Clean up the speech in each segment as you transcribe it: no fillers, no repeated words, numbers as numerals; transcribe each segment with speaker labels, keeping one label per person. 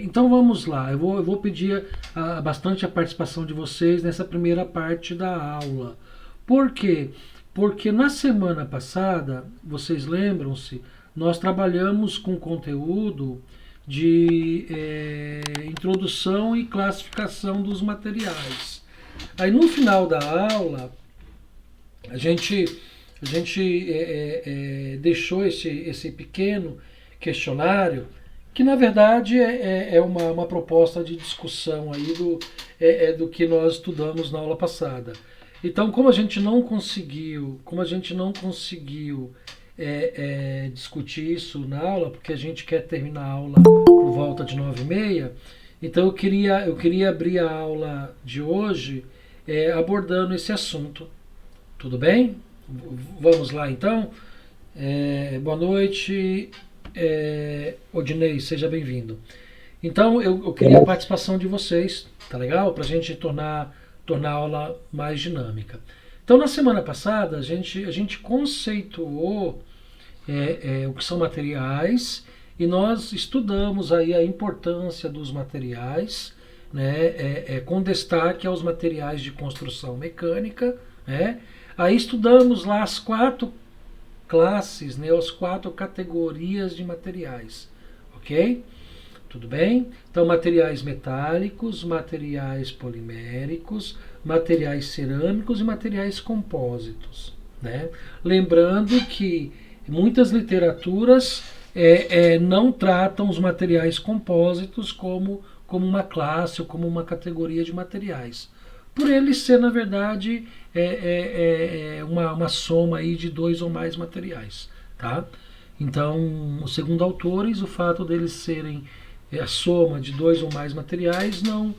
Speaker 1: Então vamos lá, eu vou pedir bastante a participação de vocês nessa primeira parte da aula. Por quê? Porque na semana passada, vocês lembram-se, nós trabalhamos com conteúdo de introdução e classificação dos materiais. Aí no final da aula, a gente deixou esse pequeno questionário que na verdade é uma proposta de discussão aí do que nós estudamos na aula passada. Então, como a gente não conseguiu discutir isso na aula, porque a gente quer terminar a aula por volta de 9h30, então eu queria abrir a aula de hoje abordando esse assunto. Tudo bem? Vamos lá então. Boa noite, Odinei, seja bem-vindo. Então eu queria a participação de vocês, tá legal? Para a gente tornar a aula mais dinâmica. Então na semana passada a gente conceituou o que são materiais e nós estudamos aí a importância dos materiais, né, com destaque aos materiais de construção mecânica, né? Aí estudamos lá as 4 classes, né, as 4 categorias de materiais, ok? Tudo bem? Então, materiais metálicos, materiais poliméricos, materiais cerâmicos e materiais compósitos, né? Lembrando que muitas literaturas não tratam os materiais compósitos como uma classe ou como uma categoria de materiais. Por ele ser, na verdade, uma soma aí de 2 ou mais materiais. Tá? Então, segundo autores, o fato deles serem a soma de 2 ou mais materiais não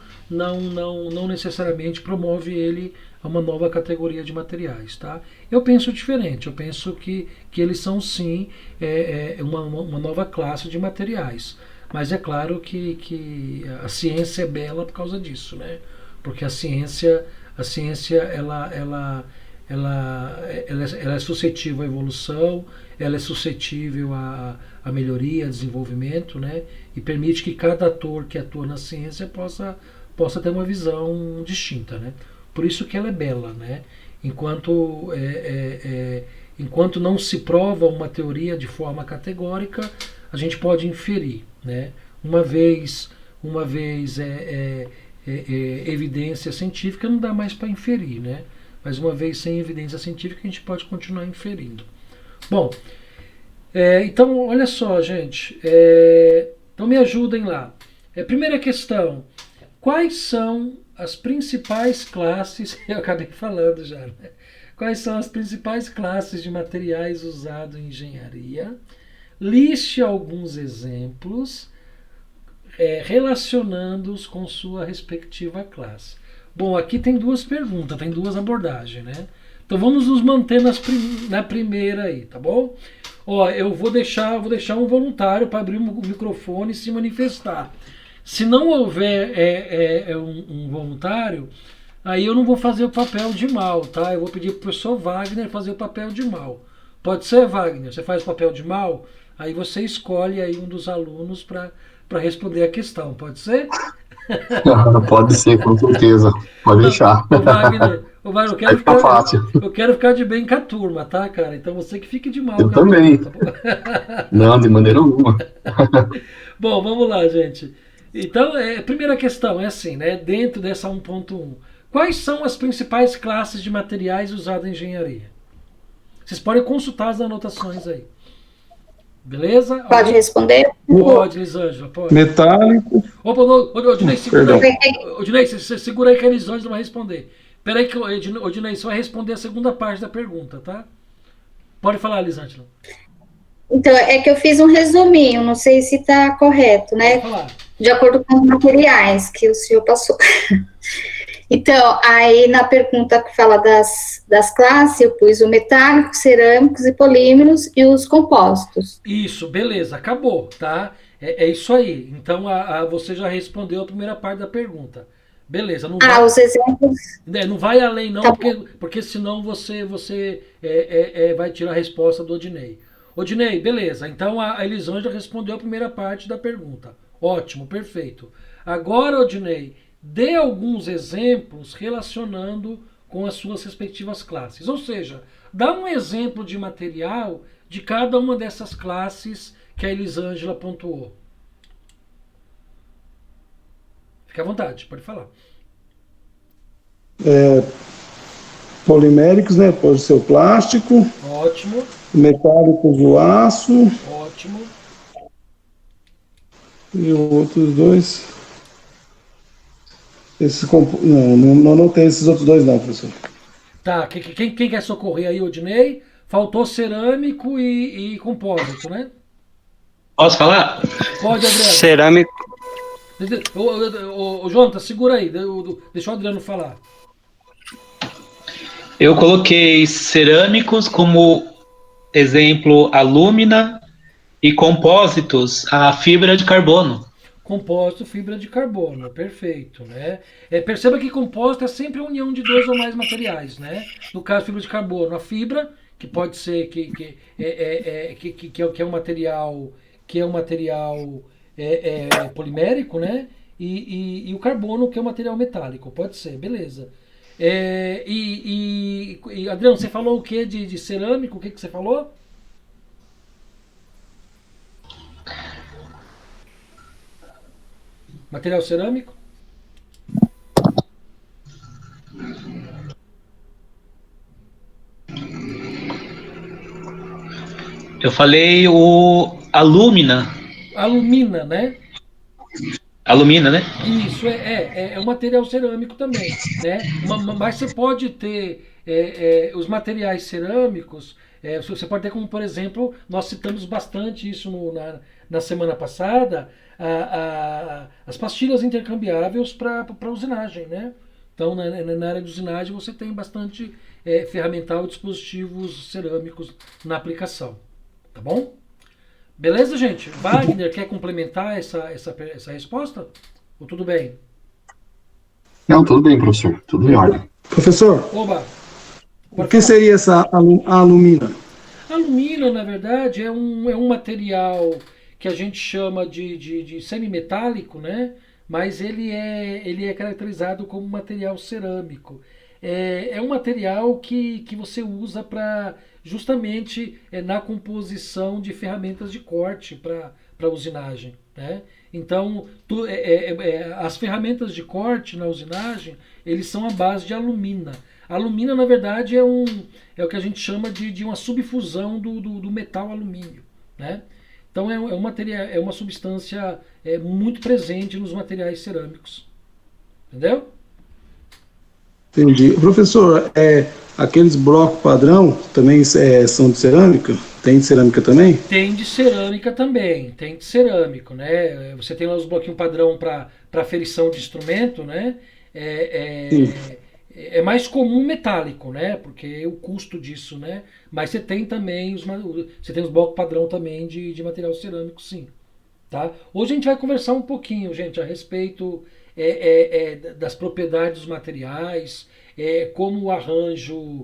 Speaker 1: necessariamente promove ele a uma nova categoria de materiais. Tá? Eu penso diferente, eu penso que eles são sim uma nova classe de materiais. Mas é claro que a ciência é bela por causa disso, né? Porque a ciência ela é suscetível à evolução, ela é suscetível à melhoria, a desenvolvimento, né? E permite que cada ator que atua na ciência possa ter uma visão distinta, né? Por isso que ela é bela, né? Enquanto não se prova uma teoria de forma categórica, a gente pode inferir, né? Uma vez evidência científica não dá mais para inferir, né? Mas uma vez sem evidência científica a gente pode continuar inferindo. Bom, então olha só, gente, então me ajudem lá. Primeira questão: quais são as principais classes? Eu acabei falando já, né? Quais são as principais classes de materiais usados em engenharia? Liste alguns exemplos relacionando-os com sua respectiva classe. Bom, aqui tem 2 perguntas, tem 2 abordagens, né? Então vamos nos manter na primeira aí, tá bom? Ó, eu vou deixar um voluntário para abrir o microfone e se manifestar. Se não houver um voluntário, aí eu não vou fazer o papel de mal, tá? Eu vou pedir pro professor Wagner fazer o papel de mal. Pode ser, Wagner? Você faz o papel de mal? Aí você escolhe aí um dos alunos para responder a questão, pode ser?
Speaker 2: Pode ser, com certeza. Pode deixar.
Speaker 1: Wagner,
Speaker 2: Aí fica fácil.
Speaker 1: eu quero ficar de bem com a turma, tá, cara? Então você que fique de mal
Speaker 2: Eu
Speaker 1: com a turma, tá
Speaker 2: também.
Speaker 1: bom?
Speaker 2: Não, de maneira alguma.
Speaker 1: Bom, vamos lá, gente. Então, a primeira questão é assim, né? Dentro dessa 1.1, quais são as principais classes de materiais usadas em engenharia? Vocês podem consultar as anotações aí. Beleza?
Speaker 3: Pode responder?
Speaker 1: Pode, Elisângela, pode.
Speaker 4: Metálico,
Speaker 1: Opa, Odinei, segura
Speaker 4: perdão.
Speaker 1: aí. Odinei, você segura aí que a Elisângela vai responder. Peraí que Odinei, você vai responder a segunda parte da pergunta, tá? Pode falar, Elisângela.
Speaker 3: Então, é que eu fiz um resuminho, não sei se está correto,
Speaker 1: Pode
Speaker 3: né?
Speaker 1: falar.
Speaker 3: De acordo com os materiais que o senhor passou. Então, aí na pergunta que fala das classes, eu pus o metálico, cerâmicos e polímeros e os compostos.
Speaker 1: Isso, beleza, acabou, tá? É isso aí. Então você já respondeu a primeira parte da pergunta. Beleza,
Speaker 3: Os exemplos.
Speaker 1: não vai além não,
Speaker 3: Tá
Speaker 1: porque senão você vai tirar a resposta do Odinei. Odinei, beleza. Então a Elisângela respondeu a primeira parte da pergunta. Ótimo, perfeito. Agora, Odinei, dê alguns exemplos relacionando com as suas respectivas classes. Ou seja, dá um exemplo de material de cada uma dessas classes que a Elisângela pontuou. Fique à vontade, pode falar.
Speaker 4: Poliméricos, né? Pode ser o plástico.
Speaker 1: Ótimo.
Speaker 4: Metálicos, o aço.
Speaker 1: Ótimo.
Speaker 4: E os outros dois. Não tem esses outros dois, não, professor.
Speaker 1: Tá, quem quer socorrer aí, Odinei? Faltou cerâmico e compósito, né?
Speaker 5: Posso falar?
Speaker 1: Pode, Adriano.
Speaker 5: Cerâmico.
Speaker 1: Ô, Jonathan, segura aí, deixa o Adriano falar.
Speaker 5: Eu coloquei cerâmicos como exemplo alúmina e compósitos a fibra de carbono.
Speaker 1: Compósito, fibra de carbono, perfeito, né? Perceba que compósito é sempre a união de dois ou mais materiais, né? No caso, fibra de carbono, a fibra, que pode ser que é um material polimérico, né? E o carbono, que é um material metálico, pode ser, beleza. Adriano, você falou o que de cerâmico? O que você falou? Material cerâmico?
Speaker 5: Eu falei o alúmina.
Speaker 1: Alumina, né?
Speaker 5: Alumina, né?
Speaker 1: Isso, é um material cerâmico também, né? Mas você pode ter os materiais cerâmicos, você pode ter como, por exemplo, nós citamos bastante isso na semana passada, as pastilhas intercambiáveis para usinagem, né? Então, na área de usinagem, você tem bastante ferramental e dispositivos cerâmicos na aplicação, tá bom? Beleza, gente? Wagner, quer complementar essa resposta? Ou tudo bem?
Speaker 2: Não, tudo bem, professor. Tudo em ordem.
Speaker 4: Professor,
Speaker 1: Oba!
Speaker 4: o que seria essa alumina?
Speaker 1: Alumínio, na verdade, é um material que a gente chama de semimetálico, né? Mas ele é caracterizado como material cerâmico. É um material que você usa para justamente na composição de ferramentas de corte para usinagem, né? Então, as ferramentas de corte na usinagem, eles são à base de alumina. A alumina, na verdade, é o que a gente chama de uma subfusão do metal alumínio, né? Então, é uma substância muito presente nos materiais cerâmicos. Entendeu?
Speaker 4: Entendi. Professor, aqueles blocos padrão também são de cerâmica? Tem de cerâmica também?
Speaker 1: Tem de cerâmica também, tem de cerâmico, né? Você tem lá os bloquinhos padrão para aferição de instrumento, né? É mais comum metálico, né? Porque o custo disso, né? Mas você tem também os blocos padrão também de material cerâmico, sim. Tá? Hoje a gente vai conversar um pouquinho, gente, a respeito das propriedades dos materiais, como o arranjo,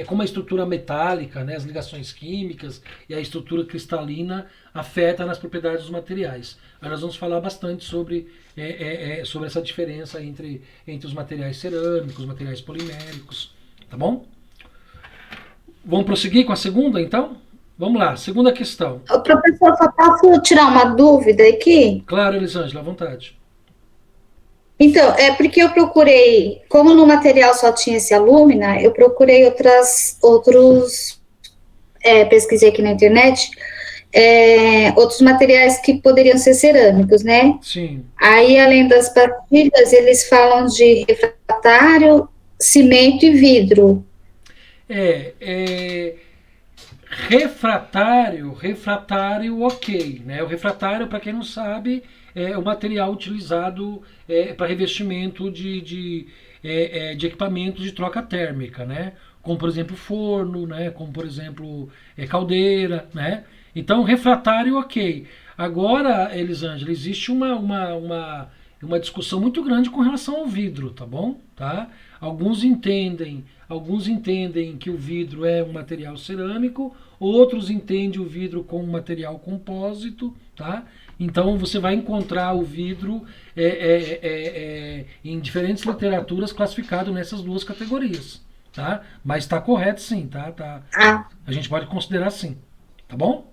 Speaker 1: como a estrutura metálica, né, as ligações químicas e a estrutura cristalina afeta nas propriedades dos materiais. Aí nós vamos falar bastante sobre essa diferença entre os materiais cerâmicos, os materiais poliméricos, tá bom? Vamos prosseguir com a segunda, então? Vamos lá, segunda questão.
Speaker 3: Professor, só posso tirar uma dúvida aqui?
Speaker 1: Claro, Elisângela, à vontade.
Speaker 3: Então, porque eu procurei, como no material só tinha esse alúmina, eu procurei pesquisei aqui na internet, outros materiais que poderiam ser cerâmicos, né?
Speaker 1: Sim.
Speaker 3: Aí, além das pastilhas, eles falam de refratário, cimento e vidro.
Speaker 1: Refratário, ok, né? O refratário, para quem não sabe, é o material utilizado para revestimento de equipamentos de troca térmica, né? Como, por exemplo, forno, né? Como, por exemplo, caldeira, né? Então, refratário, ok. Agora, Elisângela, existe uma discussão muito grande com relação ao vidro, tá bom? Tá? Alguns entendem que o vidro é um material cerâmico, outros entendem o vidro como um material compósito, tá? Então você vai encontrar o vidro em diferentes literaturas classificado nessas duas categorias, tá? Mas está correto sim, tá? A gente pode considerar sim, tá bom?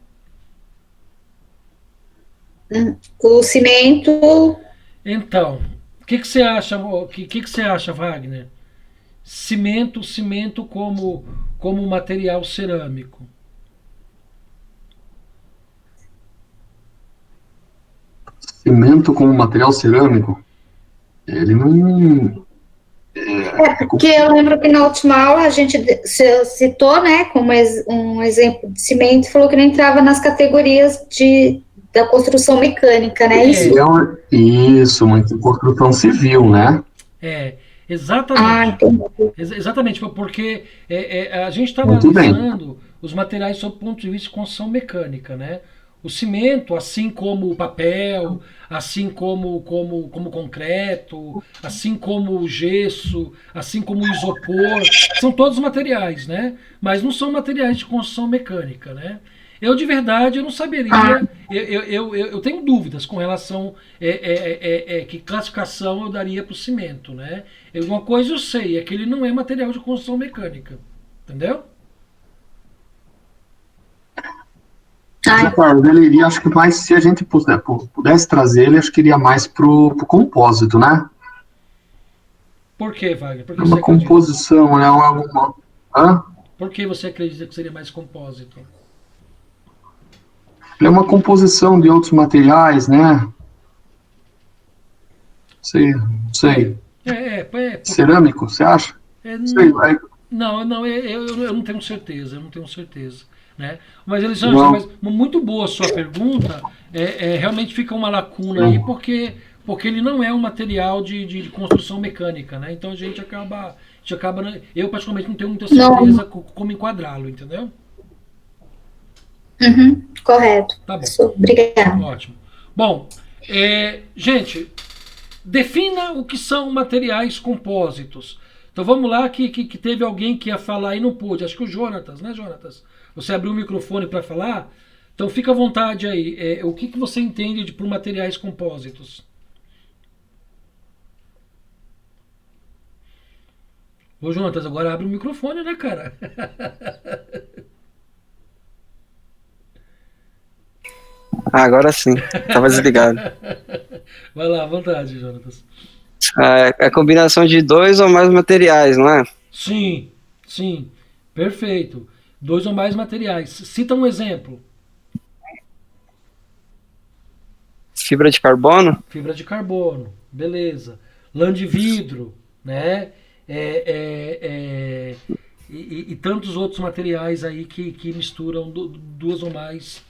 Speaker 3: O cimento.
Speaker 1: Então, o que você acha? Que você acha, Wagner? Cimento como material cerâmico.
Speaker 2: Cimento como material cerâmico, ele não.
Speaker 3: Porque eu lembro que na última aula a gente citou, né, como um exemplo de cimento, falou que não entrava nas categorias da construção mecânica, né?
Speaker 2: Isso, muito construção civil, né?
Speaker 1: Exatamente. Exatamente, porque a gente está analisando os materiais sob o ponto de vista de construção mecânica, né? O cimento, assim como o papel, assim como o concreto, assim como o gesso, assim como o isopor, são todos materiais, né? Mas não são materiais de construção mecânica, né? Eu, de verdade, eu não saberia, eu tenho dúvidas com relação que classificação eu daria para o cimento, né? Uma coisa eu sei, é que ele não é material de construção mecânica, entendeu?
Speaker 2: Ricardo, ele iria, acho que mais, se a gente pudesse trazer ele, acho que iria mais pro compósito, né?
Speaker 1: Por que, Wagner? Por que
Speaker 2: uma composição, né?
Speaker 1: Por que você acredita que seria mais compósito?
Speaker 2: Ele é uma composição de outros materiais, né? Sei. Cerâmico, você acha?
Speaker 1: Não, eu não tenho certeza, né? Mas eles mas muito boa a sua pergunta. Realmente fica uma lacuna aí, porque ele não é um material de construção mecânica, né? Então a gente acaba eu particularmente não tenho muita certeza como enquadrá-lo, entendeu?
Speaker 3: Correto.
Speaker 1: Tá bom.
Speaker 3: Obrigada.
Speaker 1: Ótimo. Bom, gente, defina o que são materiais compósitos. Então vamos lá, que teve alguém que ia falar e não pôde. Acho que o Jonatas, né, Jonatas? Você abriu o microfone para falar? Então fica à vontade aí. O que você entende por materiais compósitos? Ô, Jonatas, agora abre o microfone, né, cara?
Speaker 6: Agora sim, estava desligado.
Speaker 1: Vai lá, à vontade, Jonatas.
Speaker 6: É a combinação de dois ou mais materiais, não é?
Speaker 1: Sim, perfeito. 2 ou mais materiais. Cita um exemplo.
Speaker 6: Fibra de carbono?
Speaker 1: Fibra de carbono, beleza. Lã de vidro, né? E tantos outros materiais aí que misturam duas ou mais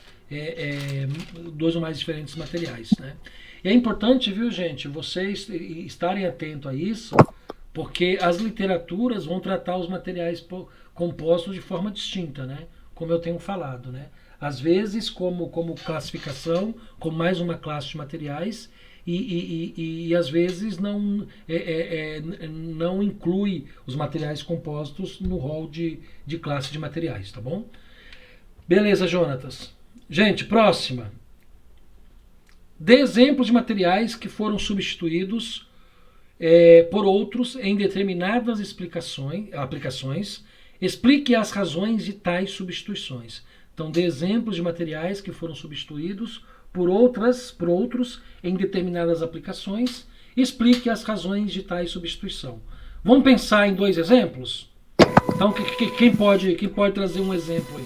Speaker 1: diferentes materiais, né? E é importante, viu, gente, vocês estarem atentos a isso, porque as literaturas vão tratar os materiais compostos de forma distinta, né? Como eu tenho falado, né? Às vezes como classificação, como mais uma classe de materiais, e às vezes não inclui os materiais compostos no rol de classe de materiais, tá bom? Beleza, Jonatas. Gente, próxima. Dê exemplos de materiais que foram substituídos por outros em determinadas aplicações. Explique as razões de tais substituições. Então, dê exemplos de materiais que foram substituídos por outros em determinadas aplicações. Explique as razões de tais substituição. Vamos pensar em 2 exemplos? Então, quem pode trazer um exemplo aí?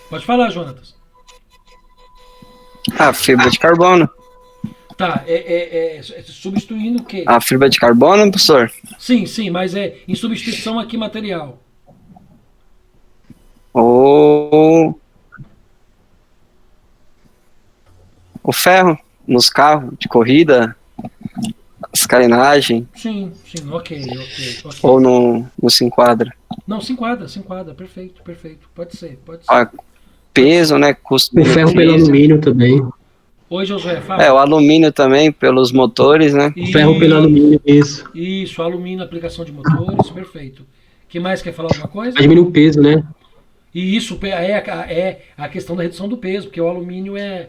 Speaker 1: Pode falar, Jonatas.
Speaker 6: A fibra de carbono.
Speaker 1: Tá, substituindo o quê?
Speaker 6: A fibra de carbono, professor?
Speaker 1: Sim, mas em substituição a que material?
Speaker 6: O ferro nos carros de corrida, as carenagem.
Speaker 1: Sim, ok.
Speaker 6: Ou não se enquadra?
Speaker 1: Não, se enquadra, perfeito. Pode ser.
Speaker 6: Peso, né? Custo.
Speaker 7: O ferro pelo alumínio também.
Speaker 1: Oi, Josué, fala.
Speaker 6: O alumínio também, pelos motores, né?
Speaker 7: O ferro pelo alumínio, isso.
Speaker 1: Isso, alumínio, aplicação de motores, perfeito. Que mais quer falar alguma coisa?
Speaker 7: Diminui o peso, né?
Speaker 1: E isso é a questão da redução do peso, porque o alumínio é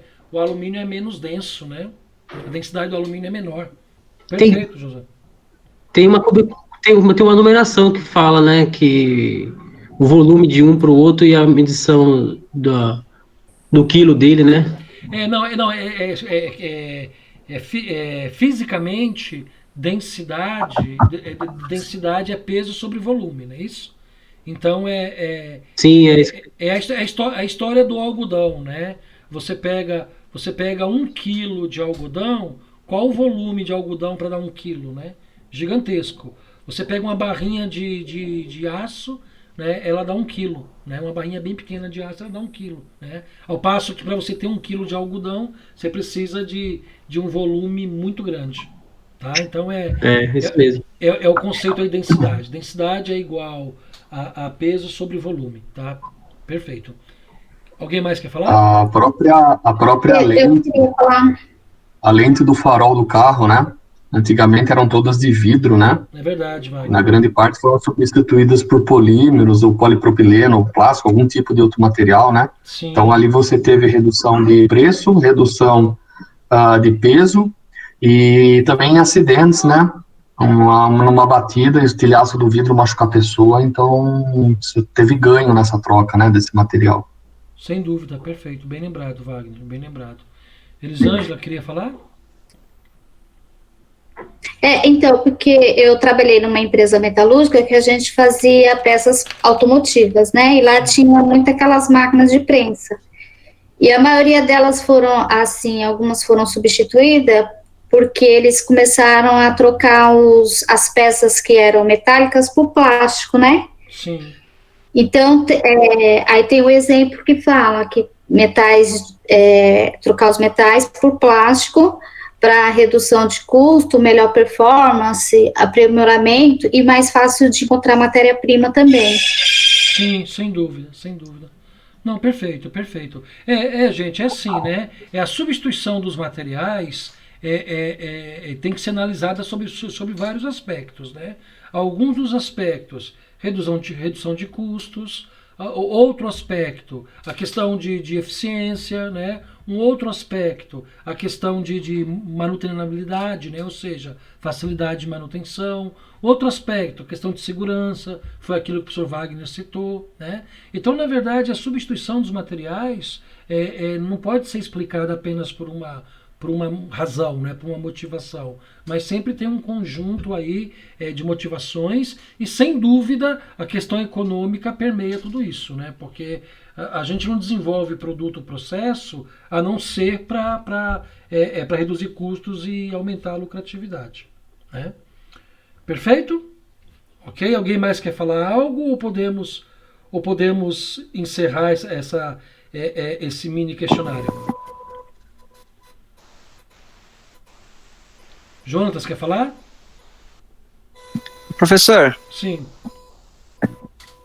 Speaker 1: menos denso, né? A densidade do alumínio é menor. Perfeito, José.
Speaker 7: Tem uma numeração que fala, né, que o volume de um para o outro e a medição do quilo dele, né?
Speaker 1: Fisicamente, densidade é peso sobre volume, não é isso? Então
Speaker 7: Sim, é isso.
Speaker 1: a história do algodão, né? Você pega 1 quilo de algodão, qual o volume de algodão para dar 1 quilo, né? Gigantesco. Você pega uma barrinha de aço, né? Ela dá 1 quilo, né? Uma barrinha bem pequena de aço, ela dá 1 quilo, né? Ao passo que para você ter 1 quilo de algodão, você precisa de um volume muito grande, tá? Então
Speaker 7: É isso mesmo.
Speaker 1: é o conceito de densidade. Densidade é igual a peso sobre volume, tá? Perfeito. Alguém mais quer falar?
Speaker 2: A própria
Speaker 3: Eu queria falar.
Speaker 2: a lente do farol do carro, né? Antigamente eram todas de vidro, né?
Speaker 1: É verdade, Wagner.
Speaker 2: Na grande parte foram substituídas por polímeros, ou polipropileno, ou plástico, algum tipo de outro material, né?
Speaker 1: Sim.
Speaker 2: Então ali você teve redução de preço, redução de peso e também acidentes, né? Numa batida, o estilhaço do vidro machucar a pessoa, então você teve ganho nessa troca, né, desse material.
Speaker 1: Sem dúvida, perfeito. Bem lembrado, Wagner, bem lembrado. Elisângela, queria falar?
Speaker 3: Então, porque eu trabalhei numa empresa metalúrgica que a gente fazia peças automotivas, né? E lá tinha muito aquelas máquinas de prensa. E a maioria delas foram, assim, algumas foram substituídas porque eles começaram a trocar as peças que eram metálicas por plástico, né?
Speaker 1: Sim.
Speaker 3: Então, aí tem o exemplo que fala que trocar os metais por plástico para redução de custo, melhor performance, aprimoramento e mais fácil de encontrar matéria-prima também.
Speaker 1: Sim, sem dúvida, sem dúvida. Não, perfeito, perfeito. Gente, é assim, né? A substituição dos materiais tem que ser analisada sobre vários aspectos, né? Alguns dos aspectos, redução de custos, outro aspecto, a questão de eficiência, né? Um outro aspecto, a questão de manutenabilidade, né? Ou seja, facilidade de manutenção. Outro aspecto, a questão de segurança, foi aquilo que o professor Wagner citou, né? Então, na verdade, a substituição dos materiais não pode ser explicada apenas por uma razão, né, por uma motivação, mas sempre tem um conjunto aí de motivações e, sem dúvida, a questão econômica permeia tudo isso, né, porque a gente não desenvolve produto ou processo a não ser para reduzir custos e aumentar a lucratividade, né? Perfeito? Ok? Alguém mais quer falar algo ou podemos encerrar esse mini questionário? Jonatas, quer falar?
Speaker 6: Professor,
Speaker 1: Sim.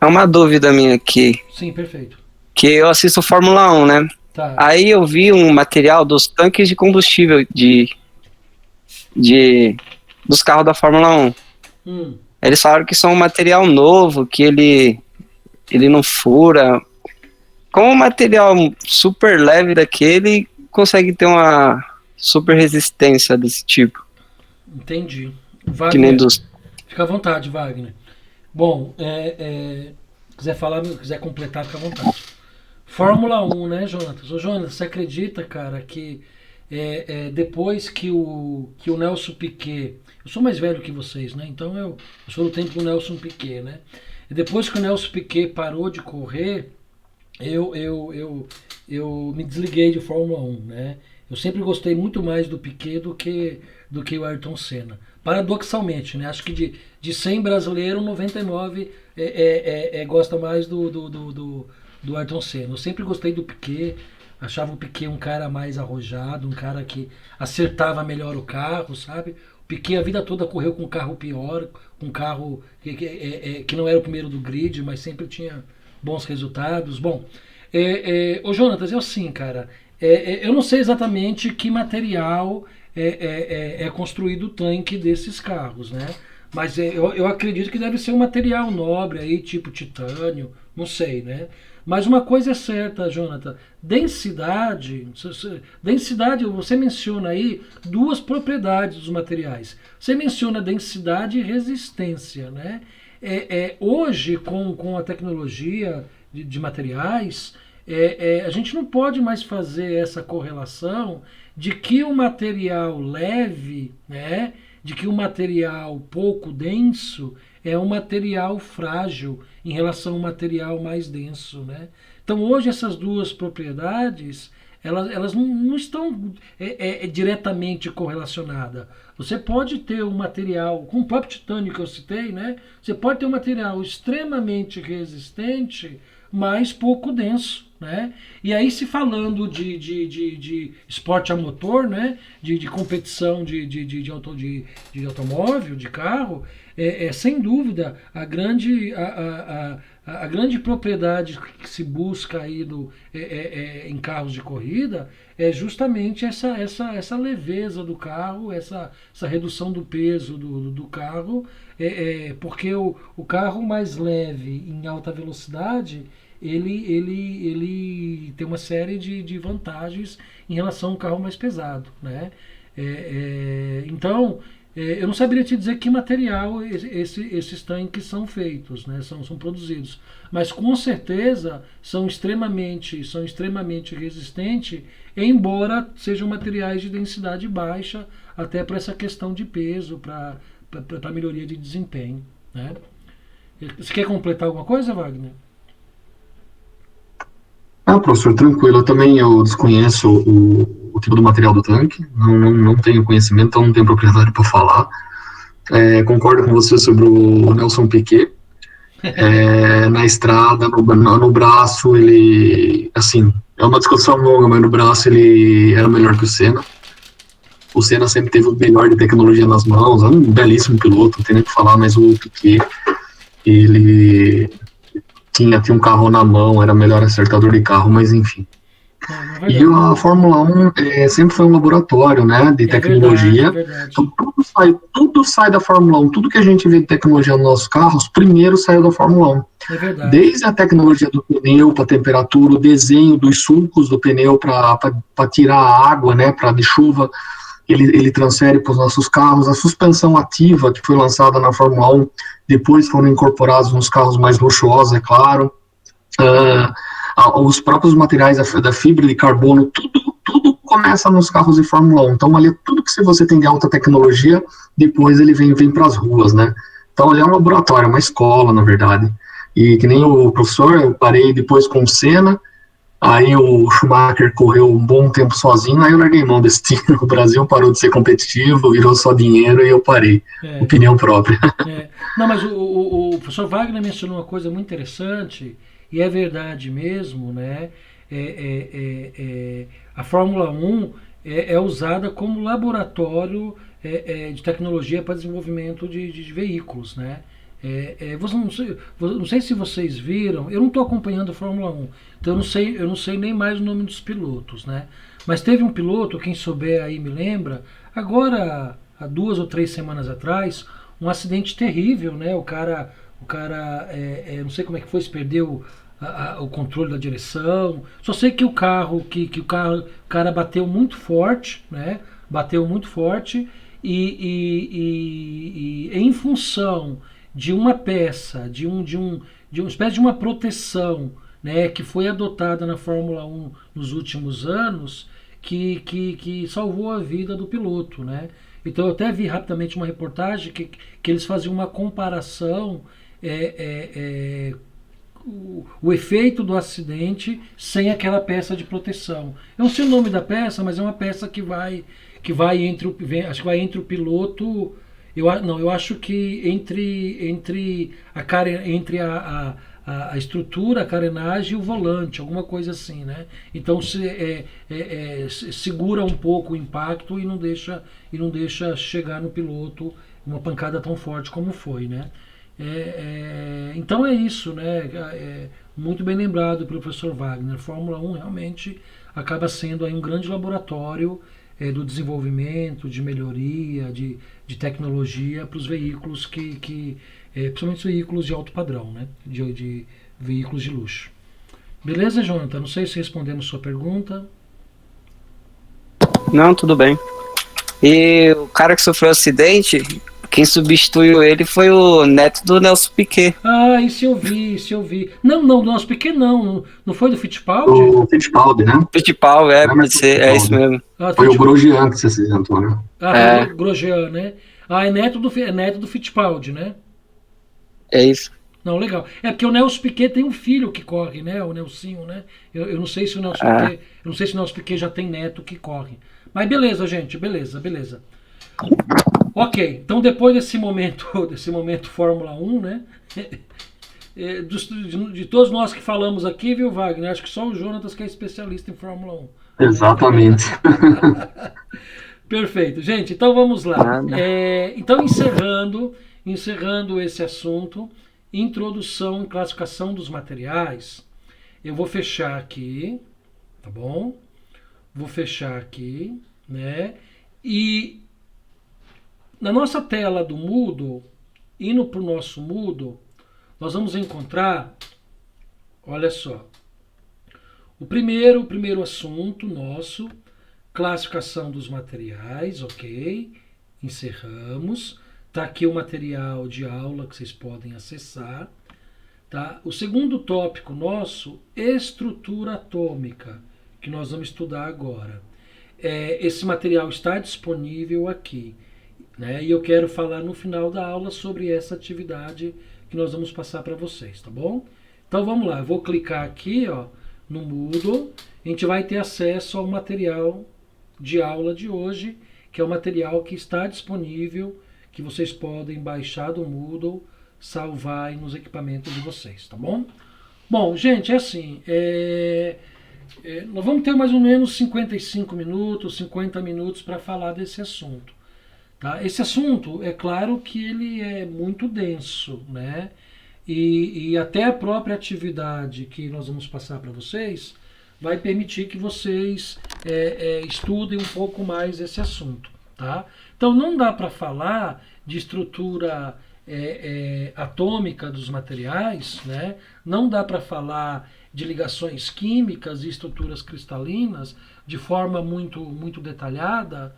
Speaker 6: é uma dúvida minha aqui,
Speaker 1: Sim, perfeito.
Speaker 6: que eu assisto Fórmula 1, né?
Speaker 1: Tá.
Speaker 6: Aí eu vi um material dos tanques de combustível dos carros da Fórmula 1. Eles falaram que são um material novo, que ele não fura. Com um material super leve daquele, consegue ter uma super resistência desse tipo.
Speaker 1: Entendi.
Speaker 6: Que nem
Speaker 1: Wagner,
Speaker 6: dos...
Speaker 1: fica à vontade, Wagner. Bom, quiser falar, quiser completar, fica à vontade. Fórmula 1, né, Jonatas? Ô, Jonatas, você acredita, cara, que depois que o Nelson Piquet... Eu sou mais velho que vocês, né? Então eu sou do tempo do Nelson Piquet, né? E depois que o Nelson Piquet parou de correr, eu me desliguei de Fórmula 1, né? Eu sempre gostei muito mais do Piquet do que o Ayrton Senna. Paradoxalmente, né? Acho que de 100 brasileiros, 99 gosta mais do Ayrton Senna. Eu sempre gostei do Piquet, achava o Piquet um cara mais arrojado, um cara que acertava melhor o carro, sabe? O Piquet a vida toda correu com um carro pior, com um carro que não era o primeiro do grid, mas sempre tinha bons resultados. Bom, ô Jonatas, é assim, cara, eu não sei exatamente que material é construído o tanque desses carros, né? Mas eu acredito que deve ser um material nobre aí, tipo titânio, não sei, né? Mas uma coisa é certa, Jonathan, densidade, você menciona aí duas propriedades dos materiais. Você menciona densidade e resistência, né? Hoje, com a tecnologia de materiais, a gente não pode mais fazer essa correlação de que o material leve, né, de que o material pouco denso é um material frágil em relação ao material mais denso, né? Então hoje essas duas propriedades elas não estão diretamente correlacionadas. Você pode ter um material, com o próprio titânio que eu citei, né? Você pode ter um material extremamente resistente, mas pouco denso, né? E aí, se falando de esporte a motor, né? De competição de automóvel, de carro, sem dúvida a grande propriedade que se busca aí em carros de corrida é justamente essa leveza do carro, essa redução do peso do carro, porque o carro mais leve em alta velocidade ele tem uma série de vantagens em relação ao carro mais pesado, né? Então, eu não saberia te dizer que material esses tanques são feitos, né? São produzidos, mas com certeza são extremamente resistentes, embora sejam materiais de densidade baixa, até para essa questão de peso, para melhoria de desempenho, né? Você quer completar alguma coisa, Wagner?
Speaker 2: Professor, tranquilo. Eu desconheço o tipo do material do tanque, não tenho conhecimento, então não tenho propriedade para falar. Concordo com você sobre o Nelson Piquet. Na estrada, no braço, ele, assim, é uma discussão longa, mas no braço ele era melhor que o Senna. O Senna sempre teve o melhor de tecnologia nas mãos, é um belíssimo piloto, não tem nem o que falar, mas o Piquet, ele tinha um carro na mão, era melhor acertador de carro, mas enfim. E a Fórmula 1 sempre foi um laboratório, né, de tecnologia.
Speaker 1: Verdade.
Speaker 2: Então tudo sai da Fórmula 1, tudo que a gente vê de tecnologia nos nossos carros, primeiro saiu da Fórmula 1.
Speaker 1: É verdade.
Speaker 2: Desde a tecnologia do pneu para temperatura, o desenho dos sulcos do pneu para tirar a água, né, de chuva, ele transfere para os nossos carros. A suspensão ativa que foi lançada na Fórmula 1, depois foram incorporados nos carros mais luxuosos, é claro. Os próprios materiais da fibra de carbono, tudo começa nos carros de Fórmula 1. Então, ali, tudo que você tem de alta tecnologia, depois ele vem para as ruas, né? Então, ali é um laboratório, uma escola, na verdade. E que nem o professor, eu parei depois com o Senna, aí o Schumacher correu um bom tempo sozinho, aí eu larguei mão desse time. O Brasil parou de ser competitivo, virou só dinheiro e eu parei. Opinião própria.
Speaker 1: Não, mas o professor Wagner mencionou uma coisa muito interessante, e é verdade mesmo, né? A Fórmula 1 é usada como laboratório de tecnologia para desenvolvimento de veículos, né? Não sei se vocês viram, eu não estou acompanhando a Fórmula 1, então eu não sei nem mais o nome dos pilotos, né? Mas teve um piloto, quem souber aí me lembra, agora há 2 ou 3 semanas atrás, um acidente terrível, né? O cara não sei como é que foi, se perdeu o controle da direção. Só sei que o cara bateu muito forte, né? Bateu muito forte e em função de uma peça, de uma espécie de uma proteção, né, que foi adotada na Fórmula 1 nos últimos anos, que salvou a vida do piloto, né? Então eu até vi rapidamente uma reportagem que eles faziam uma comparação, o efeito do acidente sem aquela peça de proteção. Eu não sei o nome da peça, mas é uma peça que vai entre o piloto. Eu acho que entre a estrutura, a carenagem e o volante, alguma coisa assim, né? Então segura um pouco o impacto e não deixa chegar no piloto uma pancada tão forte como foi, né? Então é isso, né? Muito bem lembrado pelo professor Wagner. Fórmula 1 realmente acaba sendo aí um grande laboratório do desenvolvimento, de melhoria, de tecnologia para os veículos principalmente os veículos de alto padrão, né? De veículos de luxo. Beleza, Jonathan? Não sei se respondemos sua pergunta.
Speaker 6: Não, tudo bem. E o cara que sofreu acidente, quem substituiu ele foi o neto do Nelson Piquet.
Speaker 1: Ah, isso eu vi. Não, do Nelson Piquet não. Não foi do Fittipaldi?
Speaker 2: O Fittipaldi, né?
Speaker 6: Fittipaldi, pode ser, é isso mesmo.
Speaker 2: Foi o Grosjean que você acidentou, né?
Speaker 1: Ah, o Grosjean, né? Ah, é neto do Fittipaldi, né?
Speaker 6: É isso.
Speaker 1: Não, legal. É porque o Nelson Piquet tem um filho que corre, né? O Nelsinho, né? Eu não sei se o Nelson Piquet, eu não sei se o Nelson Piquet já tem neto que corre. Mas beleza, gente, beleza. Ok, então depois desse momento Fórmula 1, né? De todos nós que falamos aqui, viu, Wagner? Acho que só o Jonatas que é especialista em Fórmula 1.
Speaker 2: Exatamente.
Speaker 1: Perfeito. Gente, então vamos lá. Então, encerrando esse assunto, introdução e classificação dos materiais, eu vou fechar aqui, tá bom? Vou fechar aqui, né? E na nossa tela do Moodle, indo para o nosso Moodle, nós vamos encontrar, olha só, o primeiro assunto nosso, classificação dos materiais, ok? Encerramos. Tá aqui o material de aula que vocês podem acessar. Tá? O segundo tópico nosso, estrutura atômica, que nós vamos estudar agora. Esse material está disponível aqui, né? E eu quero falar no final da aula sobre essa atividade que nós vamos passar para vocês, tá bom? Então vamos lá, eu vou clicar aqui, ó, no Moodle, a gente vai ter acesso ao material de aula de hoje, que é o material que está disponível, que vocês podem baixar do Moodle, salvar aí nos equipamentos de vocês, tá bom? Bom, gente, é assim, nós vamos ter mais ou menos 55 minutos, 50 minutos para falar desse assunto. Tá? Esse assunto, é claro que ele é muito denso, né? E até a própria atividade que nós vamos passar para vocês vai permitir que vocês estudem um pouco mais esse assunto. Tá? Então não dá para falar de estrutura atômica dos materiais, né? Não dá para falar de ligações químicas e estruturas cristalinas de forma muito detalhada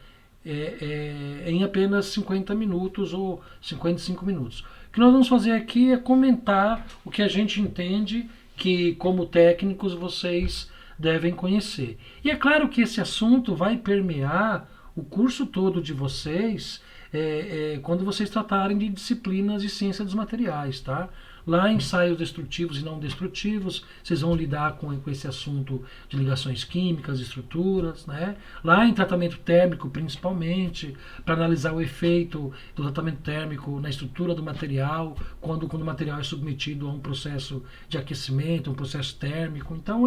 Speaker 1: em apenas 50 minutos ou 55 minutos. O que nós vamos fazer aqui é comentar o que a gente entende que, como técnicos, vocês devem conhecer. E é claro que esse assunto vai permear o curso todo de vocês quando vocês tratarem de disciplinas de ciência dos materiais, tá? Lá em ensaios destrutivos e não destrutivos, vocês vão lidar com esse assunto de ligações químicas, estruturas, né? Lá em tratamento térmico, principalmente, para analisar o efeito do tratamento térmico na estrutura do material, quando o material é submetido a um processo de aquecimento, um processo térmico. Então,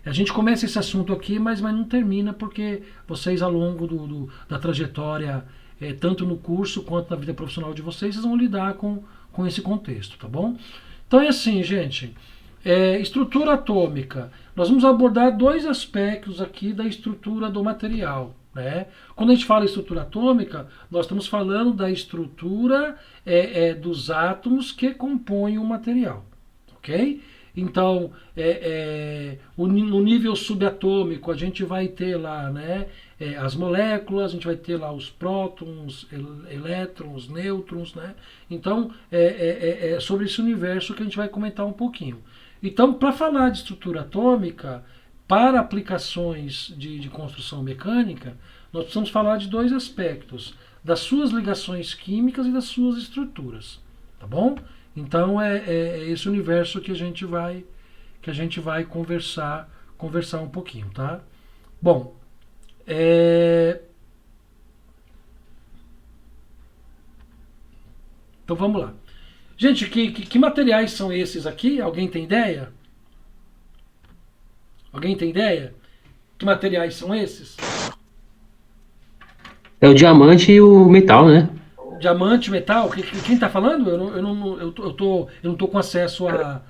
Speaker 1: a gente começa esse assunto aqui, mas não termina, porque vocês, ao longo da trajetória, tanto no curso quanto na vida profissional de vocês vão lidar com esse contexto, tá bom? Então é assim, gente, estrutura atômica. Nós vamos abordar dois aspectos aqui da estrutura do material, né? Quando a gente fala em estrutura atômica, nós estamos falando da estrutura dos átomos que compõem o material, ok? Então, no nível subatômico, a gente vai ter lá, né, as moléculas, a gente vai ter lá os prótons, elétrons, nêutrons, né? Então, é sobre esse universo que a gente vai comentar um pouquinho. Então, para falar de estrutura atômica, para aplicações de construção mecânica, nós precisamos falar de dois aspectos, das suas ligações químicas e das suas estruturas, tá bom? Então, é esse universo que a gente vai conversar um pouquinho, tá? Bom, então vamos lá. Gente, que materiais são esses aqui? Alguém tem ideia? Alguém tem ideia? Que materiais são esses?
Speaker 7: É o diamante e o metal, né?
Speaker 1: Diamante, metal? Quem está falando? Eu não tô com acesso à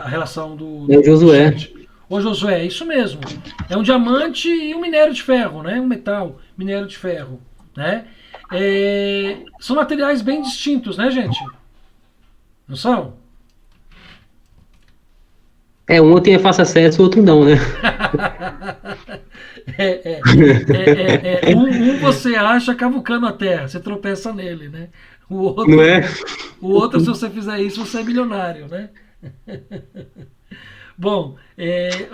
Speaker 1: relação do
Speaker 7: é o Josué.
Speaker 1: chat. Ô Josué, é isso mesmo. É um diamante e um minério de ferro, né? Um metal, minério de ferro, né? São materiais bem distintos, né, gente? Não são?
Speaker 7: Um tem fácil acesso, o outro não, né?
Speaker 1: Um você acha cavucando a terra, você tropeça nele, né?
Speaker 7: Não é?
Speaker 1: O outro, se você fizer isso, você é milionário, né? Bom,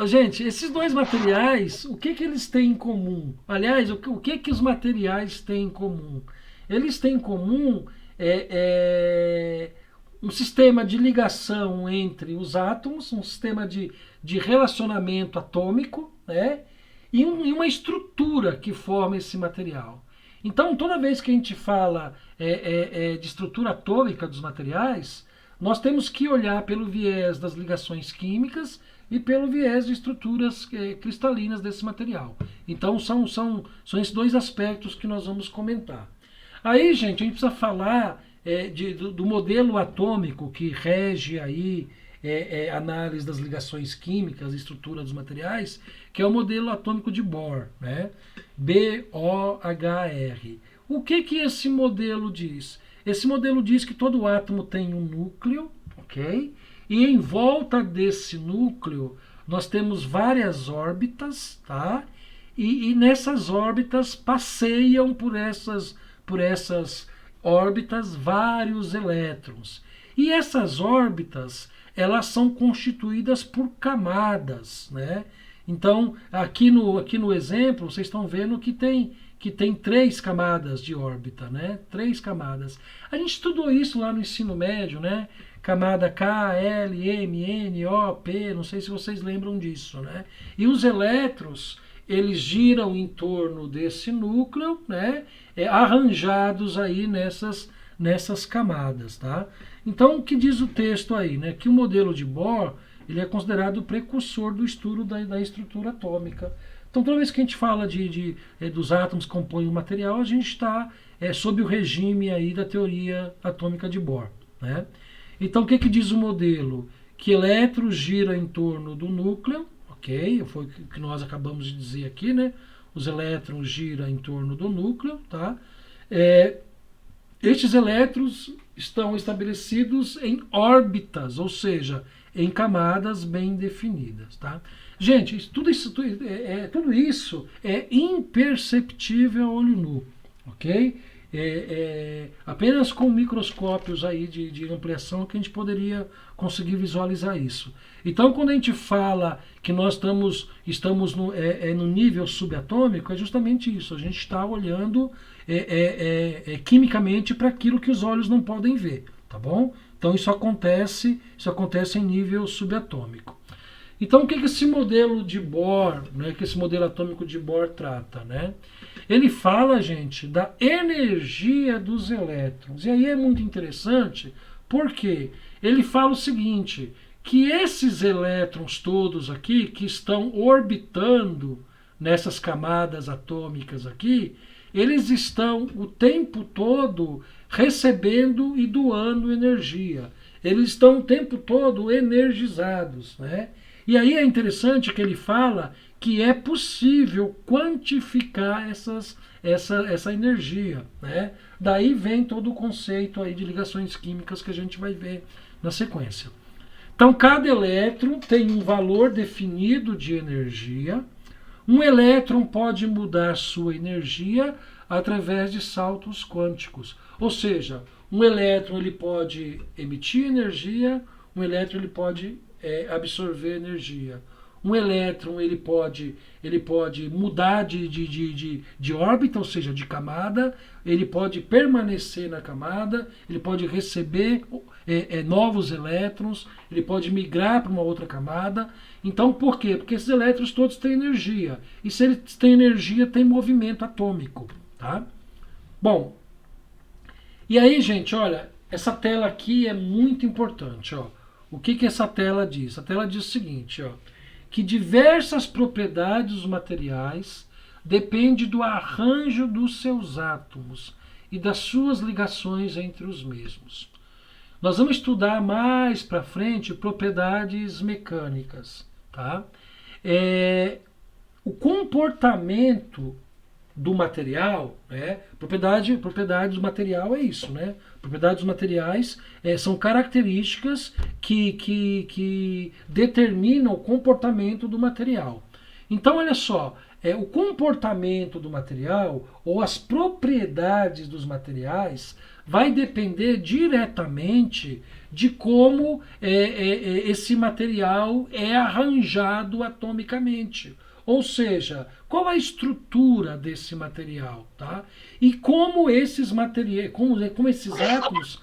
Speaker 1: gente, esses dois materiais, o que eles têm em comum? Aliás, o que os materiais têm em comum? Eles têm em comum um sistema de ligação entre os átomos, um sistema de relacionamento atômico, né? E uma estrutura que forma esse material. Então, toda vez que a gente fala de estrutura atômica dos materiais, nós temos que olhar pelo viés das ligações químicas e pelo viés de estruturas cristalinas desse material. Então, são esses dois aspectos que nós vamos comentar. Aí, gente, a gente precisa falar do modelo atômico que rege aí análise das ligações químicas e estrutura dos materiais, que é o modelo atômico de Bohr, né? B-O-H-R. O que esse modelo diz? Esse modelo diz que todo átomo tem um núcleo, ok? E em volta desse núcleo nós temos várias órbitas, tá? E nessas órbitas passeiam por essas órbitas vários elétrons. E essas órbitas, elas são constituídas por camadas, né? Então, aqui no exemplo, vocês estão vendo que tem 3 camadas de órbita, né? 3 camadas. A gente estudou isso lá no ensino médio, né? Camada K, L, M, N, O, P, não sei se vocês lembram disso, né? E os elétrons, eles giram em torno desse núcleo, né? Arranjados aí nessas camadas, tá? Então, o que diz o texto aí, né? Que o modelo de Bohr, ele é considerado o precursor do estudo da estrutura atômica. Então, toda vez que a gente fala dos átomos que compõem o material, a gente está sob o regime aí da teoria atômica de Bohr, né? Então, o que diz o modelo? Que elétrons giram em torno do núcleo, ok? Foi o que nós acabamos de dizer aqui, né? Os elétrons giram em torno do núcleo, tá? Estes elétrons estão estabelecidos em órbitas, ou seja, em camadas bem definidas, tá? Gente, tudo isso é imperceptível a olho nu, ok? Apenas com microscópios aí de ampliação que a gente poderia conseguir visualizar isso. Então, quando a gente fala que nós estamos no nível subatômico, é justamente isso. A gente está olhando quimicamente para aquilo que os olhos não podem ver, tá bom? Então, isso acontece em nível subatômico. Então, o que esse modelo de Bohr, né, que esse modelo atômico de Bohr trata, né? Ele fala, gente, da energia dos elétrons. E aí é muito interessante, porque ele fala o seguinte, que esses elétrons todos aqui, que estão orbitando nessas camadas atômicas aqui, eles estão o tempo todo recebendo e doando energia. Eles estão o tempo todo energizados, né? E aí é interessante que ele fala que é possível quantificar essa energia, né? Daí vem todo o conceito aí de ligações químicas que a gente vai ver na sequência. Então, cada elétron tem um valor definido de energia. Um elétron pode mudar sua energia através de saltos quânticos. Ou seja, um elétron ele pode emitir energia, um elétron ele pode absorver energia. Um elétron ele pode mudar de órbita, ou seja, de camada, ele pode permanecer na camada, ele pode receber novos elétrons, ele pode migrar para uma outra camada. Então, por quê? Porque esses elétrons todos têm energia. E se eles têm energia, tem movimento atômico. Tá? Bom, e aí, gente, olha, essa tela aqui é muito importante. Ó. O que essa tela diz? A tela diz o seguinte, ó, que diversas propriedades dos materiais dependem do arranjo dos seus átomos e das suas ligações entre os mesmos. Nós vamos estudar mais para frente propriedades mecânicas. Tá? O comportamento do material, né? Propriedade do material é isso, né? Propriedades dos materiais são características que determinam o comportamento do material. Então, olha só, o comportamento do material ou as propriedades dos materiais vai depender diretamente de como esse material é arranjado atomicamente. Ou seja, qual a estrutura desse material, tá? E como esses materiais, como esses átomos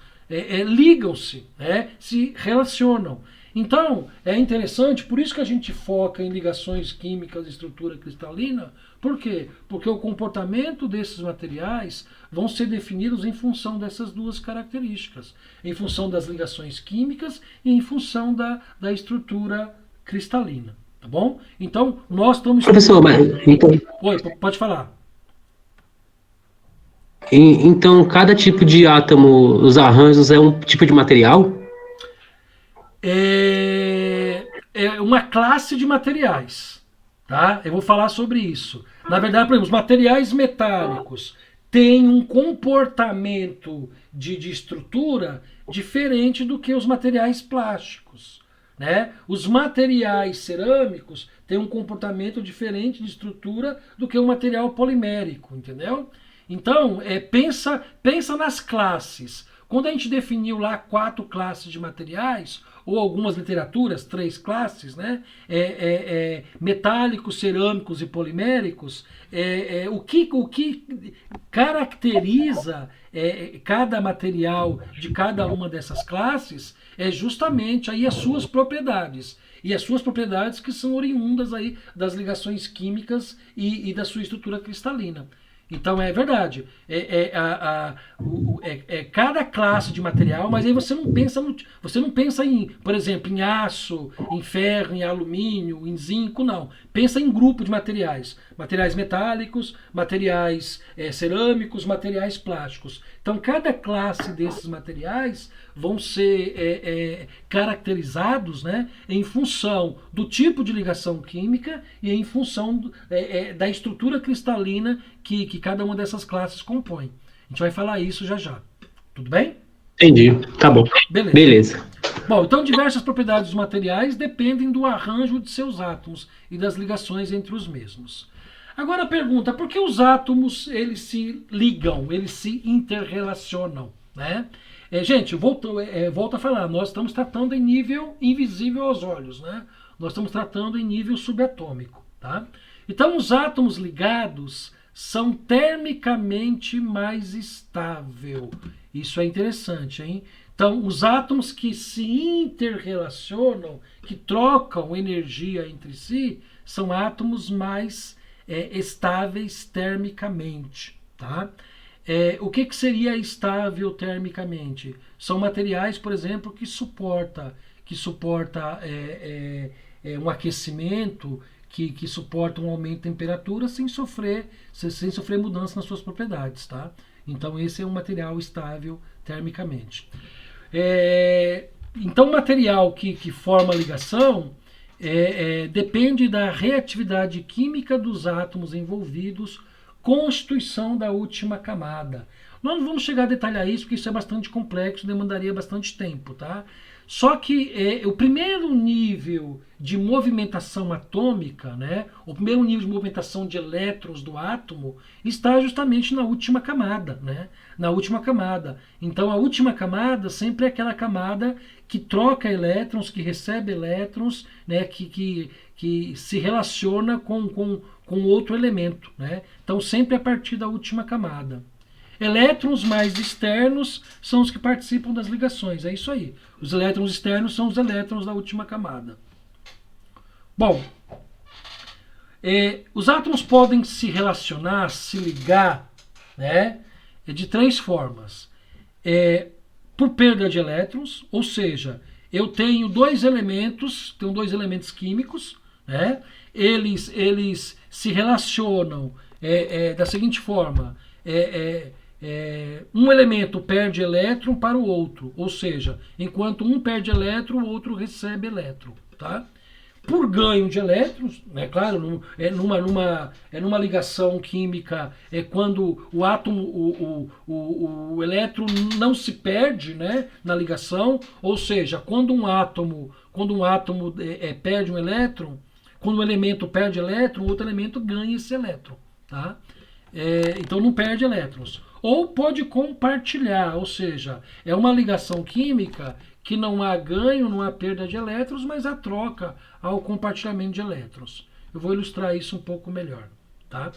Speaker 1: ligam-se, né? Se relacionam. Então, é interessante, por isso que a gente foca em ligações químicas de estrutura cristalina. Por quê? Porque o comportamento desses materiais vão ser definidos em função dessas duas características, em função das ligações químicas e em função da estrutura cristalina. Tá bom? Então, nós estamos...
Speaker 7: Professor, então...
Speaker 1: Oi, pode falar.
Speaker 7: Então, cada tipo de átomo, os arranjos, é um tipo de material?
Speaker 1: É uma classe de materiais. Tá? Eu vou falar sobre isso. Na verdade, por exemplo, os materiais metálicos têm um comportamento de estrutura diferente do que os materiais plásticos. Né? Os materiais cerâmicos têm um comportamento diferente de estrutura do que o material polimérico, entendeu? Então, pensa nas classes. Quando a gente definiu lá 4 classes de materiais, ou algumas literaturas, 3 classes, né? Metálicos, cerâmicos e poliméricos, o que caracteriza cada material de cada uma dessas classes é justamente aí as suas propriedades. E as suas propriedades que são oriundas aí das ligações químicas e da sua estrutura cristalina. Então é verdade, cada classe de material, mas aí você não pensa em, por exemplo, em aço, em ferro, em alumínio, em zinco, não. Pensa em grupo de materiais, materiais metálicos, materiais cerâmicos, materiais plásticos. Então cada classe desses materiais vão ser caracterizados, né, em função do tipo de ligação química e em função da estrutura cristalina que cada uma dessas classes compõe. A gente vai falar isso já já. Tudo bem?
Speaker 7: Entendi. Tá bom. Beleza.
Speaker 1: Bom, então diversas propriedades dos materiais dependem do arranjo de seus átomos e das ligações entre os mesmos. Agora a pergunta, por que os átomos eles se ligam, eles se interrelacionam, né? Gente, volto a falar, nós estamos tratando em nível invisível aos olhos, né? Nós estamos tratando em nível subatômico, tá? Então os átomos ligados são termicamente mais estáveis. Isso é interessante, hein? Então, os átomos que se interrelacionam, que trocam energia entre si, são átomos mais estáveis termicamente, tá? O que seria estável termicamente? São materiais, por exemplo, que suporta um aquecimento, que suporta um aumento de temperatura sem sofrer mudança nas suas propriedades, tá? Então esse é um material estável termicamente. Então o material que forma ligação depende da reatividade química dos átomos envolvidos, constituição da última camada. Nós não vamos chegar a detalhar isso, porque isso é bastante complexo, demandaria bastante tempo, tá? Só que o primeiro nível de movimentação atômica, né, o primeiro nível de movimentação de elétrons do átomo está justamente na última camada, né, na última camada. Então a última camada sempre é aquela camada que troca elétrons, que recebe elétrons, né, que se relaciona com outro elemento, né? Então sempre a partir da última camada. Elétrons mais externos são os que participam das ligações, é isso aí. Os elétrons externos são os elétrons da última camada. Bom, os átomos podem se relacionar, se ligar, né, de 3 formas. Por perda de elétrons, ou seja, eu tenho dois elementos químicos, né, eles se relacionam da seguinte forma: um elemento perde elétron para o outro, ou seja, enquanto um perde elétron, o outro recebe elétron, tá? por ganho de elétrons, né? Claro, numa ligação química, é quando o átomo, o elétron não se perde, né, na ligação, ou seja, quando um átomo perde um elétron, quando um elemento perde elétron, outro elemento ganha esse elétron, tá? Então não perde elétrons. Ou pode compartilhar, ou seja, é uma ligação química que não há ganho, não há perda de elétrons, mas há troca, há o compartilhamento de elétrons. Eu vou ilustrar isso um pouco melhor, tá?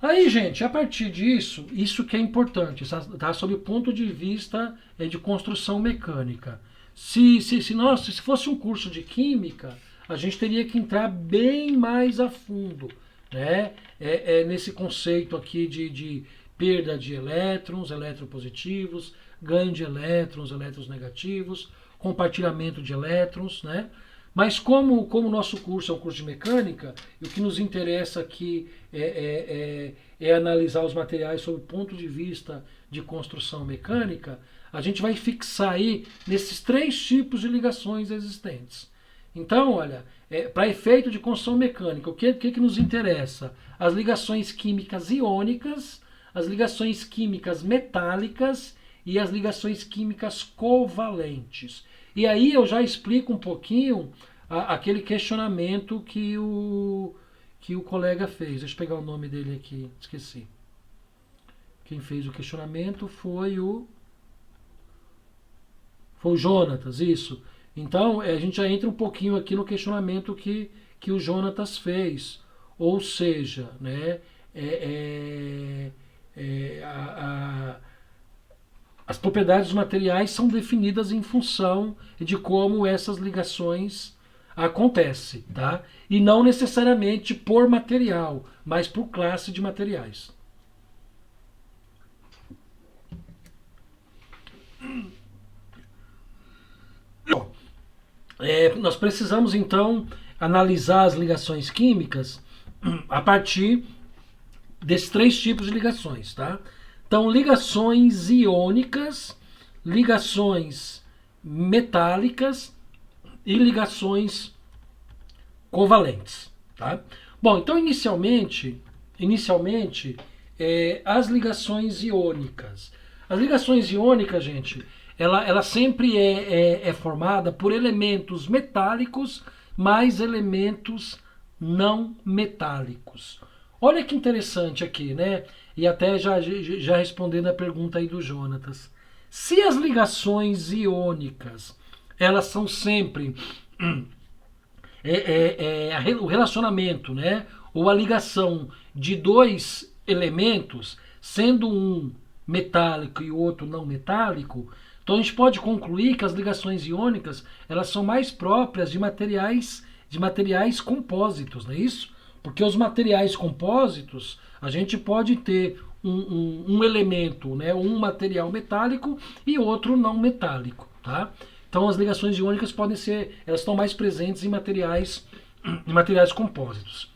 Speaker 1: Aí, gente, a partir disso, isso que é importante, tá? Sob o ponto de vista de construção mecânica. Se fosse um curso de química, a gente teria que entrar bem mais a fundo, né? Nesse conceito aqui de perda de elétrons, eletropositivos, ganho de elétrons, elétrons negativos, compartilhamento de elétrons, né? Mas como o nosso curso é um curso de mecânica, o que nos interessa aqui é analisar os materiais sob o ponto de vista de construção mecânica, a gente vai fixar aí nesses 3 tipos de ligações existentes. Então, olha, para efeito de construção mecânica, o que nos interessa? As ligações químicas iônicas, as ligações químicas metálicas e as ligações químicas covalentes. E aí eu já explico um pouquinho aquele questionamento que o colega fez. Deixa eu pegar o nome dele aqui, esqueci. Quem fez o questionamento foi o Jonatas, isso. Então a gente já entra um pouquinho aqui no questionamento que o Jonatas fez. Ou seja, né, as propriedades dos materiais são definidas em função de como essas ligações acontecem, tá? E não necessariamente por material, mas por classe de materiais. Nós precisamos então analisar as ligações químicas a partir desses 3 tipos de ligações, tá? Então, ligações iônicas, ligações metálicas e ligações covalentes, tá? Bom, então inicialmente as ligações iônicas. As ligações iônicas, gente, ela sempre é formada por elementos metálicos mais elementos não metálicos. Olha que interessante aqui, né? E até já respondendo a pergunta aí do Jonatas. Se as ligações iônicas, elas são sempre o relacionamento, né? Ou a ligação de 2 elementos, sendo um metálico e o outro não metálico, então a gente pode concluir que as ligações iônicas, elas são mais próprias de materiais compósitos, não é isso? Porque os materiais compósitos, a gente pode ter um elemento, né, um material metálico e outro não metálico, tá? Então as ligações iônicas elas estão mais presentes em materiais compósitos.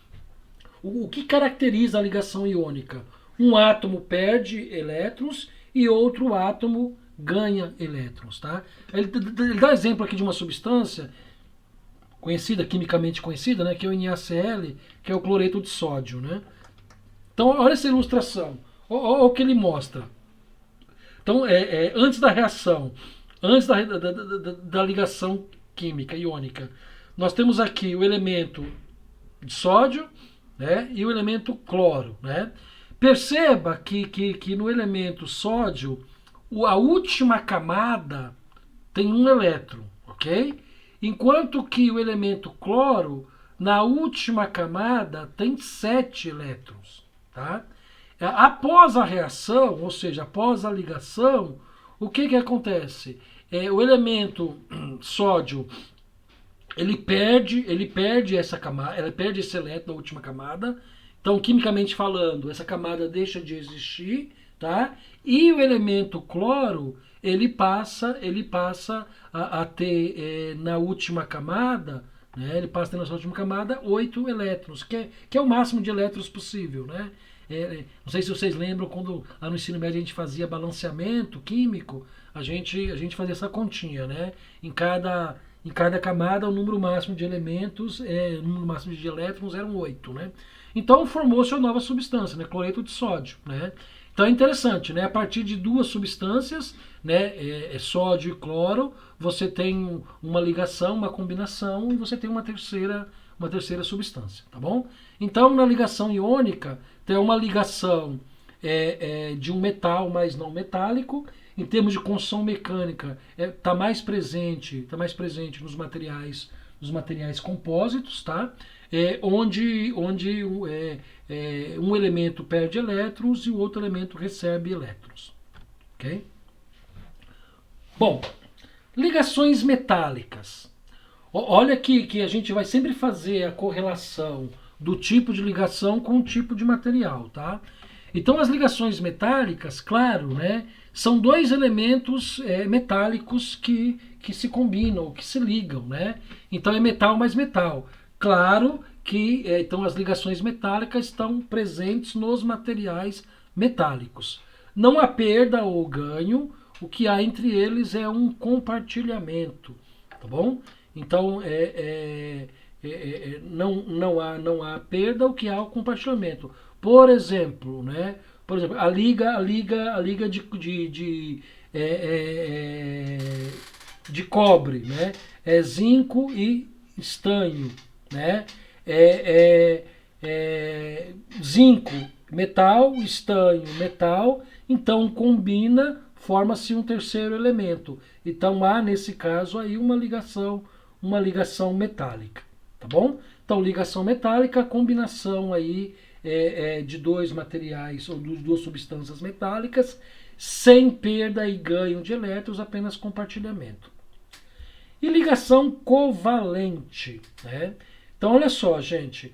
Speaker 1: O que caracteriza a ligação iônica? Um átomo perde elétrons e outro átomo ganha elétrons, tá? Ele dá exemplo aqui de uma substância quimicamente conhecida, né, que é o NaCl, que é o cloreto de sódio, né? Então, olha essa ilustração, olha o que ele mostra. Então, antes da reação, antes da ligação química iônica, nós temos aqui o elemento de sódio, né, e o elemento cloro, né? Perceba que no elemento sódio, a última camada tem um elétron, ok? Enquanto que o elemento cloro, na última camada, tem 7 elétrons. Tá? Após a reação, ou seja, após a ligação, o que acontece? O elemento sódio, ele perde essa camada, ele perde esse elétron na última camada. Então, quimicamente falando, essa camada deixa de existir, tá? E o elemento cloro, ele passa a ter na última camada, né? Ele passa a ter na última camada 8 elétrons, que é o máximo de elétrons possível, né? Não sei se vocês lembram quando lá no ensino médio a gente fazia balanceamento químico, a gente fazia essa continha, né? Em cada Em cada camada, o número máximo de elementos, o número máximo de elétrons eram 8, né? Então formou-se uma nova substância, né? Cloreto de sódio, né? Então é interessante, né? A partir de duas substâncias, né? Sódio e cloro, você tem uma ligação, uma combinação, e você tem uma terceira substância, tá bom? Então na ligação iônica tem uma ligação de um metal mais não metálico. Em termos de construção mecânica, está mais presente nos materiais compósitos, tá? Onde um elemento perde elétrons e o outro elemento recebe elétrons. Ok? Bom, ligações metálicas. Olha aqui que a gente vai sempre fazer a correlação do tipo de ligação com o tipo de material, tá? Então as ligações metálicas, claro, né, são dois elementos metálicos que se combinam, que se ligam, né? Então é metal mais metal. Claro que então as ligações metálicas estão presentes nos materiais metálicos. Não há perda ou ganho, o que há entre eles é um compartilhamento, tá bom? Então não há perda, o que há é o compartilhamento. Por exemplo, né? A liga de cobre, né? É zinco e estanho, né? Zinco, metal, estanho, metal, então combina, forma-se um terceiro elemento. Então há, nesse caso, aí uma ligação metálica, tá bom? Então ligação metálica, combinação aí de dois materiais ou duas substâncias metálicas, sem perda e ganho de elétrons, apenas compartilhamento. E ligação covalente, né? Então olha só, gente,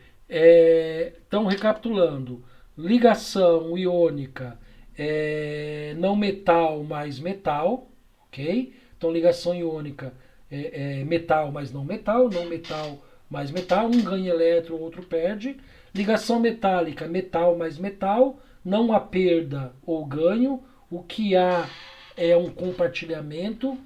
Speaker 1: então recapitulando, ligação iônica não metal mais metal, ok? Então ligação iônica metal mais não metal mais metal, um ganha elétron, o outro perde. Ligação metálica, metal mais metal, não há perda ou ganho, o que há é um compartilhamento.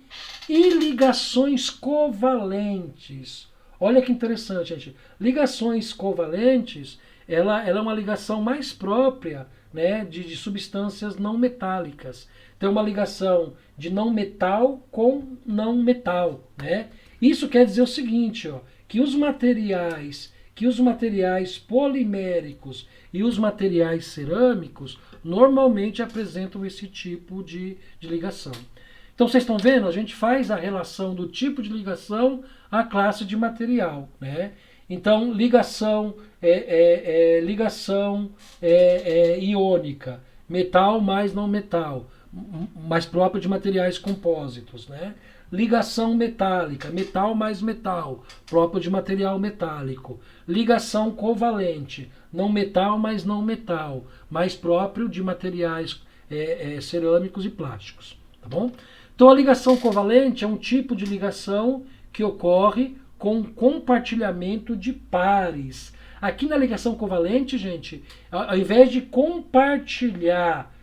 Speaker 1: E ligações covalentes. Olha que interessante, gente. Ligações covalentes, ela é uma ligação mais própria, né, de substâncias não metálicas. Tem uma ligação de não metal com não metal, né? Isso quer dizer o seguinte, ó, que os materiais poliméricos e os materiais cerâmicos normalmente apresentam esse tipo de ligação. Então vocês estão vendo? A gente faz a relação do tipo de ligação à classe de material, né? Então ligação iônica, metal mais não metal, mais próprio de materiais compósitos, né? Ligação metálica, metal mais metal, próprio de material metálico. Ligação covalente, não metal mais não metal, mais próprio de materiais cerâmicos e plásticos. Tá bom? Então a ligação covalente é um tipo de ligação que ocorre com compartilhamento de pares. Aqui na ligação covalente, gente, ao invés de compartilhar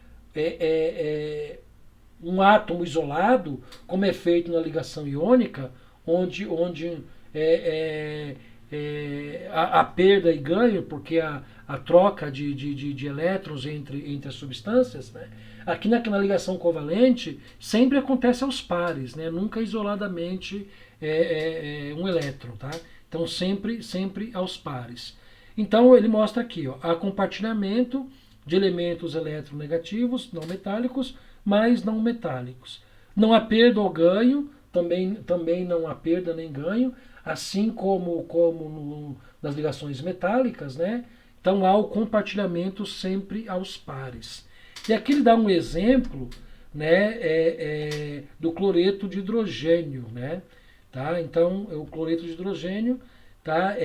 Speaker 1: um átomo isolado, como é feito na ligação iônica, onde a perda e ganho, porque a troca de elétrons entre as substâncias, né? Aqui na ligação covalente sempre acontece aos pares, né? Nunca isoladamente um elétron, tá? Então sempre aos pares. Então ele mostra aqui, ó, há compartilhamento de elementos eletronegativos não metálicos mais não metálicos. Não há perda ou ganho, também não há perda nem ganho, assim como nas ligações metálicas, né? Então há o compartilhamento sempre aos pares. E aqui ele dá um exemplo, né, do cloreto de hidrogênio, né? Tá? Então o cloreto de hidrogênio, tá?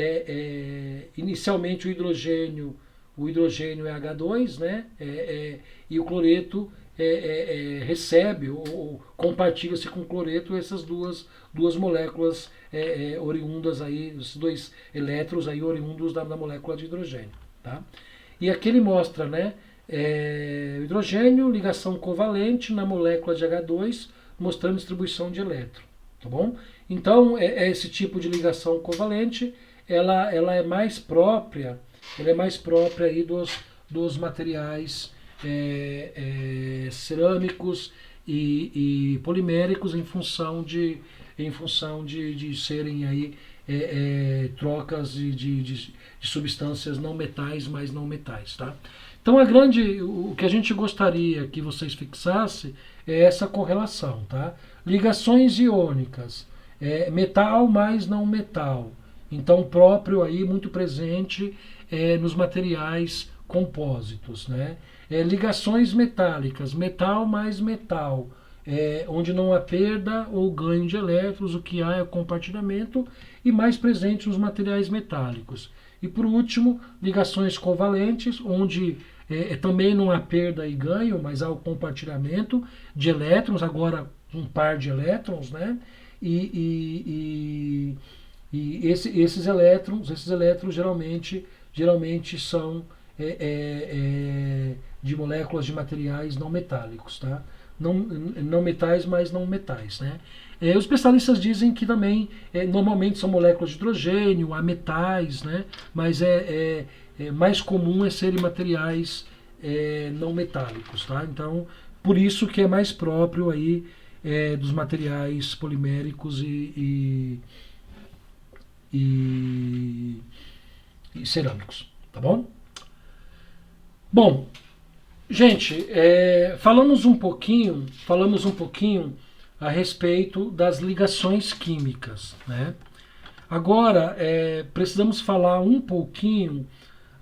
Speaker 1: Inicialmente o hidrogênio é H2, né? E o cloreto recebe ou compartilha-se com o cloreto essas duas moléculas oriundas aí, esses dois elétrons aí oriundos da molécula de hidrogênio, tá? E aqui ele mostra, né, hidrogênio, ligação covalente na molécula de H2, mostrando distribuição de elétron, tá bom? Então, esse tipo de ligação covalente, ela é mais própria, aí dos materiais cerâmicos e poliméricos em função de serem aí trocas de substâncias não metais mais não metais, tá? Então o que a gente gostaria que vocês fixassem é essa correlação, tá? Ligações iônicas, metal mais não metal, então próprio aí muito presente nos materiais compósitos, né? Ligações metálicas, metal mais metal, onde não há perda ou ganho de elétrons, o que há é o compartilhamento, e mais presente nos materiais metálicos. E por último, ligações covalentes, onde também não há perda e ganho, mas há o compartilhamento de elétrons, agora um par de elétrons, né? E esses elétrons geralmente são de moléculas de materiais não metálicos, tá? Não metais, mas não metais, né? Os especialistas dizem que também normalmente são moléculas de hidrogênio, há metais, né? Mas mais comum serem materiais não metálicos, tá? Então, por isso que é mais próprio aí dos materiais poliméricos e cerâmicos, tá bom? Bom, gente, falamos um pouquinho a respeito das ligações químicas, né? Agora, precisamos falar um pouquinho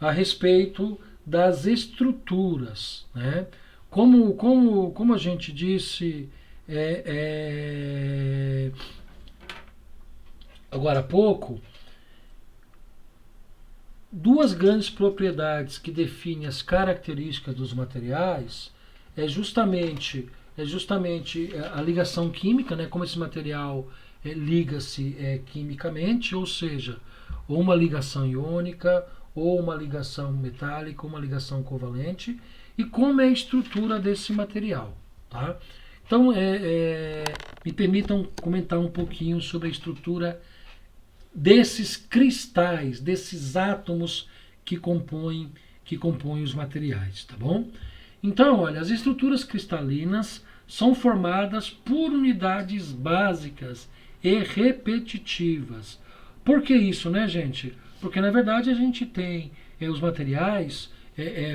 Speaker 1: a respeito das estruturas, né? Como a gente disse agora há pouco, duas grandes propriedades que definem as características dos materiais é justamente a ligação química, né? Como esse material liga-se quimicamente, ou seja, ou uma ligação iônica, ou uma ligação metálica, ou uma ligação covalente, e como é a estrutura desse material, tá? Então, me permitam comentar um pouquinho sobre a estrutura desses cristais, desses átomos que compõem os materiais, tá bom? Então, olha, as estruturas cristalinas são formadas por unidades básicas e repetitivas. Por que isso, né, gente? Porque, na verdade, a gente tem os materiais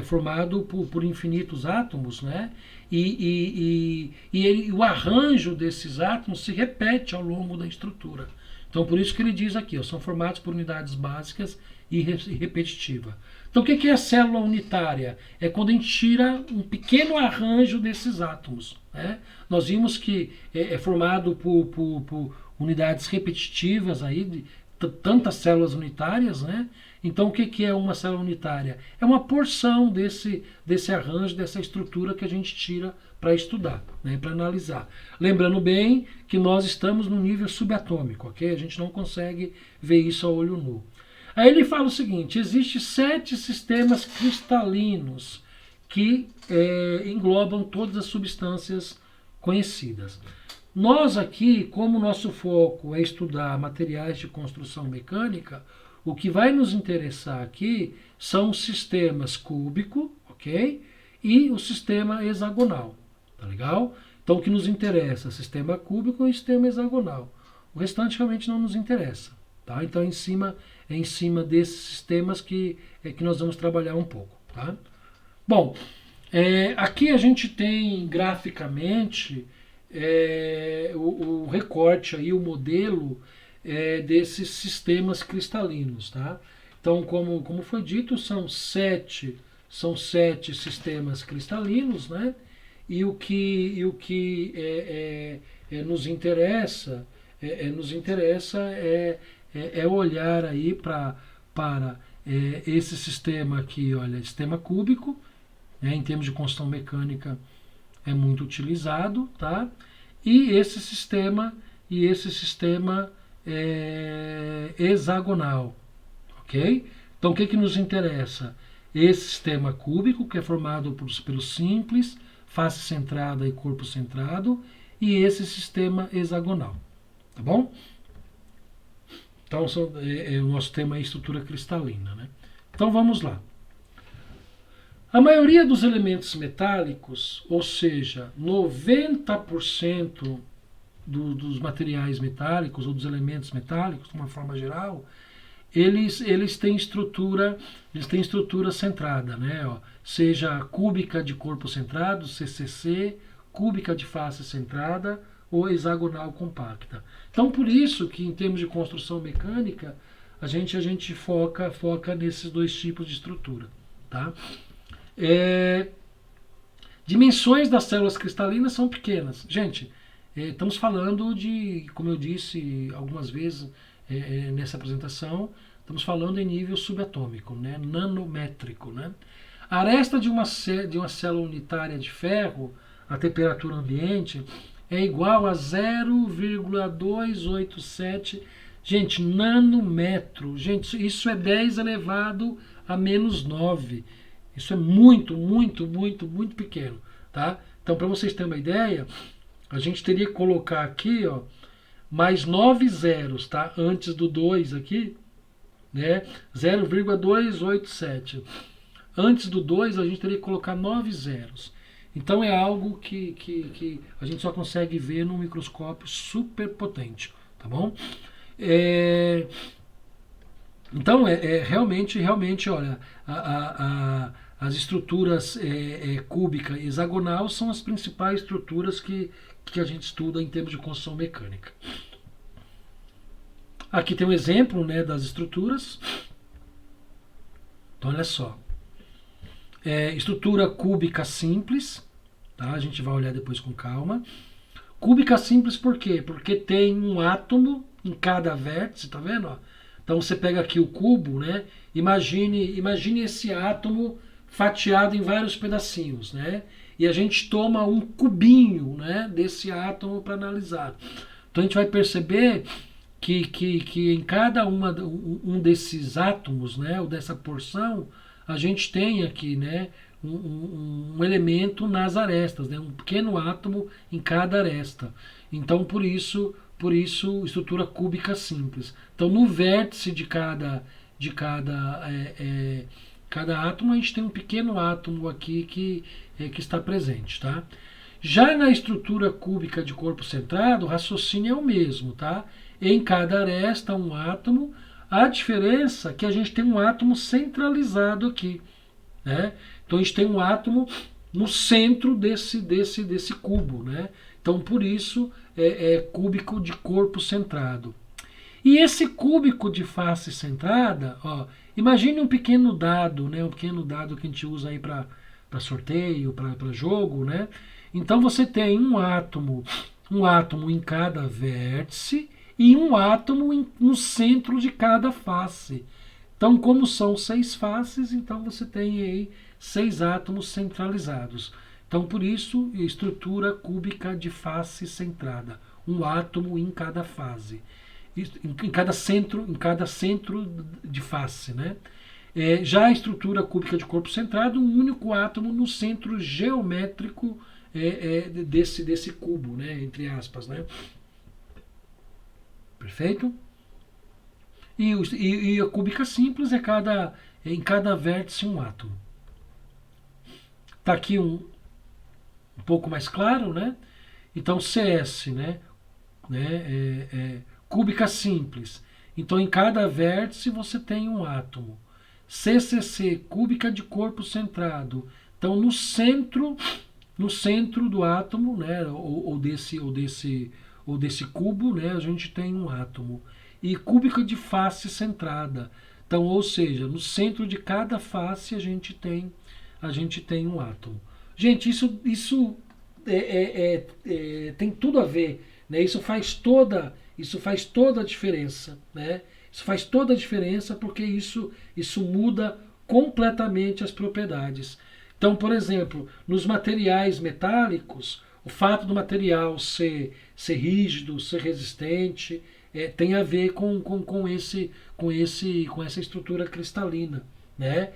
Speaker 1: formado por infinitos átomos, né? E o arranjo desses átomos se repete ao longo da estrutura. Então, por isso que ele diz aqui, são formados por unidades básicas e repetitiva. Então, o que é a célula unitária? É quando a gente tira um pequeno arranjo desses átomos, né? Nós vimos que é formado por unidades repetitivas, aí, de tantas células unitárias, né? Então, o que é uma célula unitária? É uma porção desse arranjo, dessa estrutura que a gente tira para estudar, né, para analisar. Lembrando bem que nós estamos no nível subatômico, ok? A gente não consegue ver isso a olho nu. Aí ele fala o seguinte, existem 7 sistemas cristalinos que englobam todas as substâncias conhecidas. Nós aqui, como nosso foco é estudar materiais de construção mecânica, o que vai nos interessar aqui são os sistemas cúbico, ok? E o sistema hexagonal, tá legal? Então o que nos interessa é o sistema cúbico e o sistema hexagonal. O restante realmente não nos interessa, tá? Então é em cima desses sistemas que nós vamos trabalhar um pouco, tá? Bom, aqui a gente tem graficamente o recorte aí, o modelo desses sistemas cristalinos, tá? Então, como foi dito, são sete sistemas cristalinos, né? E o que nos interessa é olhar aí para esse sistema aqui, olha, sistema cúbico, né? Em termos de construção mecânica é muito utilizado, tá? E esse sistema hexagonal, ok? Então o que nos interessa? Esse sistema cúbico, que é formado pelo simples, face centrada e corpo centrado, e esse sistema hexagonal, Tá bom? Então, o nosso tema é estrutura cristalina, né? Então, vamos lá. A maioria dos elementos metálicos, ou seja, 90% dos materiais metálicos ou dos elementos metálicos, de uma forma geral, eles têm estrutura centrada, né? Ó, seja cúbica de corpo centrado, CCC, cúbica de face centrada ou hexagonal compacta. Então, por isso que em termos de construção mecânica, a gente foca nesses dois tipos de estrutura, tá? Dimensões das células cristalinas são pequenas. Gente, estamos falando de, como eu disse algumas vezes nessa apresentação, estamos falando em nível subatômico, né? Nanométrico, né? A aresta de uma célula unitária de ferro, a temperatura ambiente, é igual a 0,287, gente, nanômetro. Gente, isso é 10 elevado a menos 9. Isso é muito, muito, muito, muito pequeno, tá? Então, para vocês terem uma ideia, a gente teria que colocar aqui, ó, mais 9 zeros, tá? Antes do 2 aqui, né? 0,287. Antes do 2, a gente teria que colocar 9 zeros. Então, é algo que a gente só consegue ver num microscópio super potente, tá bom? Então, realmente, olha, as estruturas cúbica e hexagonal são as principais estruturas que a gente estuda em termos de construção mecânica. Aqui tem um exemplo, né, das estruturas. Então, olha só. Estrutura cúbica simples, tá? A gente vai olhar depois com calma. Cúbica simples por quê? Porque tem um átomo em cada vértice, tá vendo? Ó? Então você pega aqui o cubo, né? Imagine esse átomo fatiado em vários pedacinhos, né? E a gente toma um cubinho, né, desse átomo para analisar. Então a gente vai perceber que em cada um desses átomos, né, ou dessa porção, a gente tem aqui, né, um elemento nas arestas, né, um pequeno átomo em cada aresta. Então, por isso estrutura cúbica simples. Então, no vértice de cada átomo, a gente tem um pequeno átomo aqui que está presente, tá? Já na estrutura cúbica de corpo centrado, o raciocínio é o mesmo, tá? Em cada aresta, um átomo. A diferença é que a gente tem um átomo centralizado aqui, né? Então, a gente tem um átomo no centro desse cubo, né? Então, por isso, é cúbico de corpo centrado. E esse cúbico de face centrada, ó, imagine um pequeno dado, né? Um pequeno dado que a gente usa aí para sorteio, para jogo, né? Então, você tem um átomo em cada vértice e um átomo no centro de cada face. Então, como são 6 faces, então você tem aí 6 átomos centralizados. Então, por isso, estrutura cúbica de face centrada. Um átomo em cada fase. Em cada centro de face, né? Já a estrutura cúbica de corpo centrado, um único átomo no centro geométrico desse cubo, né? Entre aspas, né? Perfeito? E a cúbica simples em cada vértice um átomo. Está aqui um pouco mais claro, né? Então, CS, né? Cúbica simples. Então, em cada vértice você tem um átomo. CCC, cúbica de corpo centrado. Então, no centro do átomo, né? Ou desse cubo, né? A gente tem um átomo. E cúbica de face centrada. Então, ou seja, no centro de cada face a gente tem um átomo. Gente, isso tem tudo a ver, né? Isso faz toda a diferença, né? Isso faz toda a diferença porque isso muda completamente as propriedades. Então, por exemplo, nos materiais metálicos, o fato do material ser rígido, ser resistente, tem a ver com essa estrutura cristalina, né?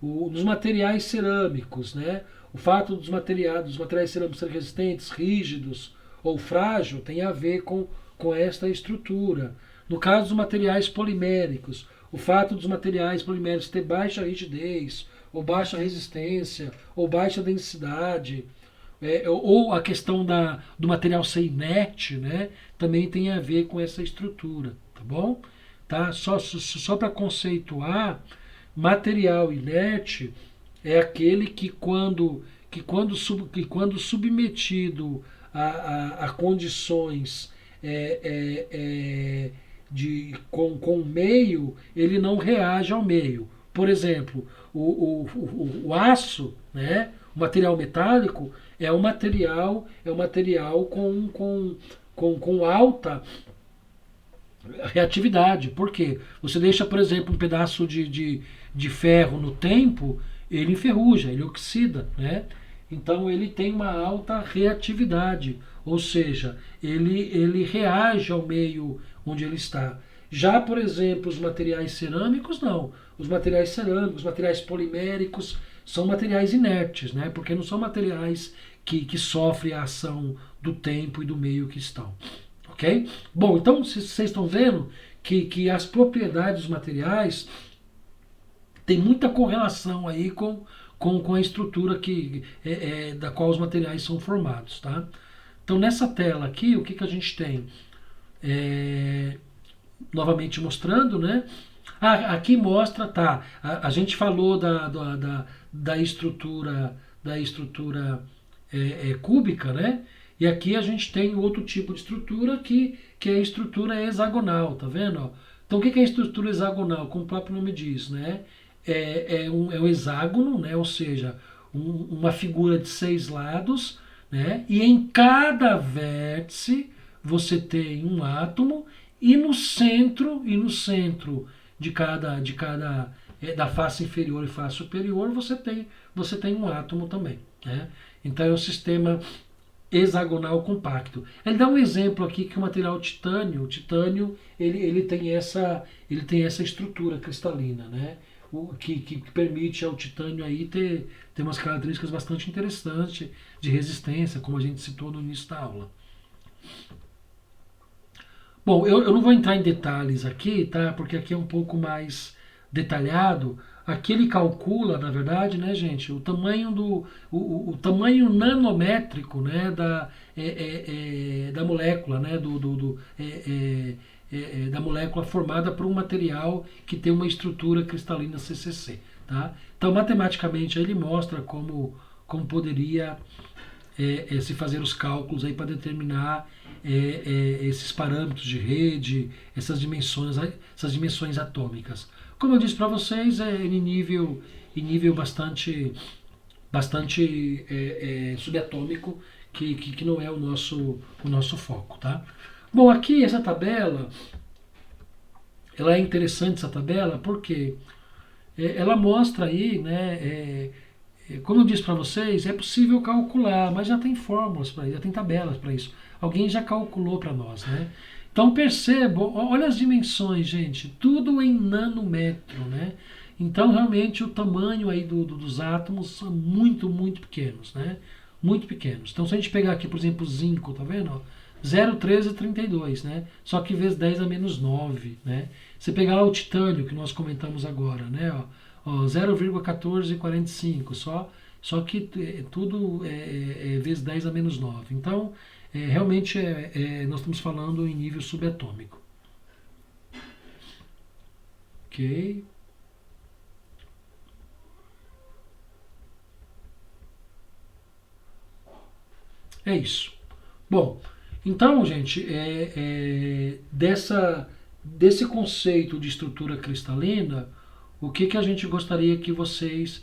Speaker 1: Nos materiais cerâmicos, né? O fato dos materiais cerâmicos serem resistentes, rígidos, ou frágil tem a ver com esta estrutura. No caso dos materiais poliméricos, o fato dos materiais poliméricos ter baixa rigidez, ou baixa resistência, ou baixa densidade, ou a questão do material ser inerte, né, também tem a ver com essa estrutura, tá bom? Tá? Só para conceituar, material inerte é aquele que quando submetido a condições com o meio, ele não reage ao meio. Por exemplo, o aço, né, o material metálico, é um material com alta reatividade. Por quê? Você deixa, por exemplo, um pedaço de ferro no tempo, ele enferruja, ele oxida, né? Então ele tem uma alta reatividade, ou seja, ele reage ao meio onde ele está. Já, por exemplo, os materiais cerâmicos, não. Os materiais cerâmicos, os materiais poliméricos, são materiais inertes, né? Porque não são materiais que sofrem a ação do tempo e do meio que estão. Ok? Bom, então vocês estão vendo que as propriedades dos materiais têm muita correlação aí com a estrutura da qual os materiais são formados. Tá? Então nessa tela aqui, o que a gente tem? Novamente mostrando, né? Aqui mostra, tá? A gente falou da estrutura cúbica, né? E aqui a gente tem outro tipo de estrutura que é a estrutura hexagonal, tá vendo? Então o que é a estrutura hexagonal? Como o próprio nome diz, né? É um hexágono, né? Ou seja, uma figura de 6 lados, né? E em cada vértice você tem um átomo e no centro da face inferior e face superior você tem um átomo também, né? Então é um sistema hexagonal compacto. Ele dá um exemplo aqui que o material titânio, ele tem essa estrutura cristalina, né? Que permite ao titânio aí ter umas características bastante interessantes de resistência, como a gente citou no início da aula. Bom, eu não vou entrar em detalhes aqui, tá? Porque aqui é um pouco mais detalhado. Aqui ele calcula, na verdade, né, gente, o tamanho o tamanho nanométrico, né, da molécula, né, da molécula formada por um material que tem uma estrutura cristalina CCC, tá? Então, matematicamente, ele mostra como poderia se fazer os cálculos aí para determinar esses parâmetros de rede, essas dimensões atômicas. Como eu disse para vocês, em nível bastante subatômico, que não é o nosso foco, tá? Bom, aqui essa tabela, ela é interessante, essa tabela, porque ela mostra aí, né, como eu disse para vocês, é possível calcular, mas já tem fórmulas para isso, já tem tabelas para isso. Alguém já calculou para nós, né? Então percebam, olha as dimensões, gente, tudo em nanômetro, né? Então realmente o tamanho aí dos átomos são muito, muito pequenos, né? Muito pequenos. Então se a gente pegar aqui, por exemplo, o zinco, tá vendo? 0,1332, né? Só que vezes 10 a menos 9, né? Se pegar lá o titânio, que nós comentamos agora, né? 0,1445, só que tudo vezes 10 a menos 9. Então, realmente nós estamos falando em nível subatômico. Ok. É isso. Bom, então, gente, desse conceito de estrutura cristalina, o que a gente gostaria que vocês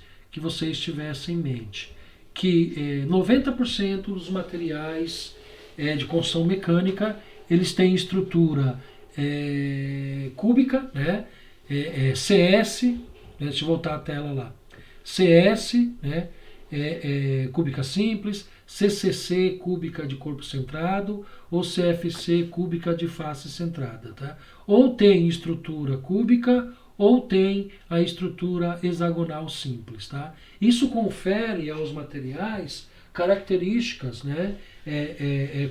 Speaker 1: tivessem em mente? Que 90% dos materiais de construção mecânica, eles têm estrutura cúbica, né? CS, né? Deixa eu voltar a tela lá. CS, né? Cúbica simples, CCC cúbica de corpo centrado ou CFC cúbica de face centrada, tá? Ou tem estrutura cúbica ou tem a estrutura hexagonal simples, tá? Isso confere aos materiais características, né?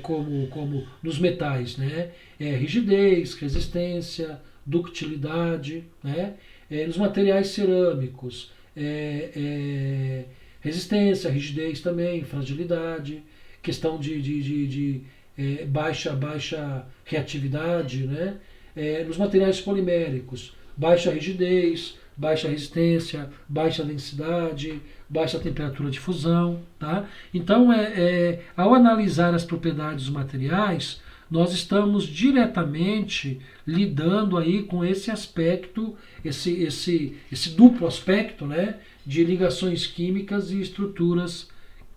Speaker 1: Como nos metais, né? Rigidez, resistência, ductilidade, né? Nos materiais cerâmicos, resistência, rigidez também, fragilidade, questão de baixa reatividade, né? Nos materiais poliméricos, baixa rigidez, baixa resistência, baixa densidade, baixa temperatura de fusão, tá? Então, ao analisar as propriedades dos materiais, nós estamos diretamente lidando aí com esse aspecto, esse duplo aspecto, né, de ligações químicas e estruturas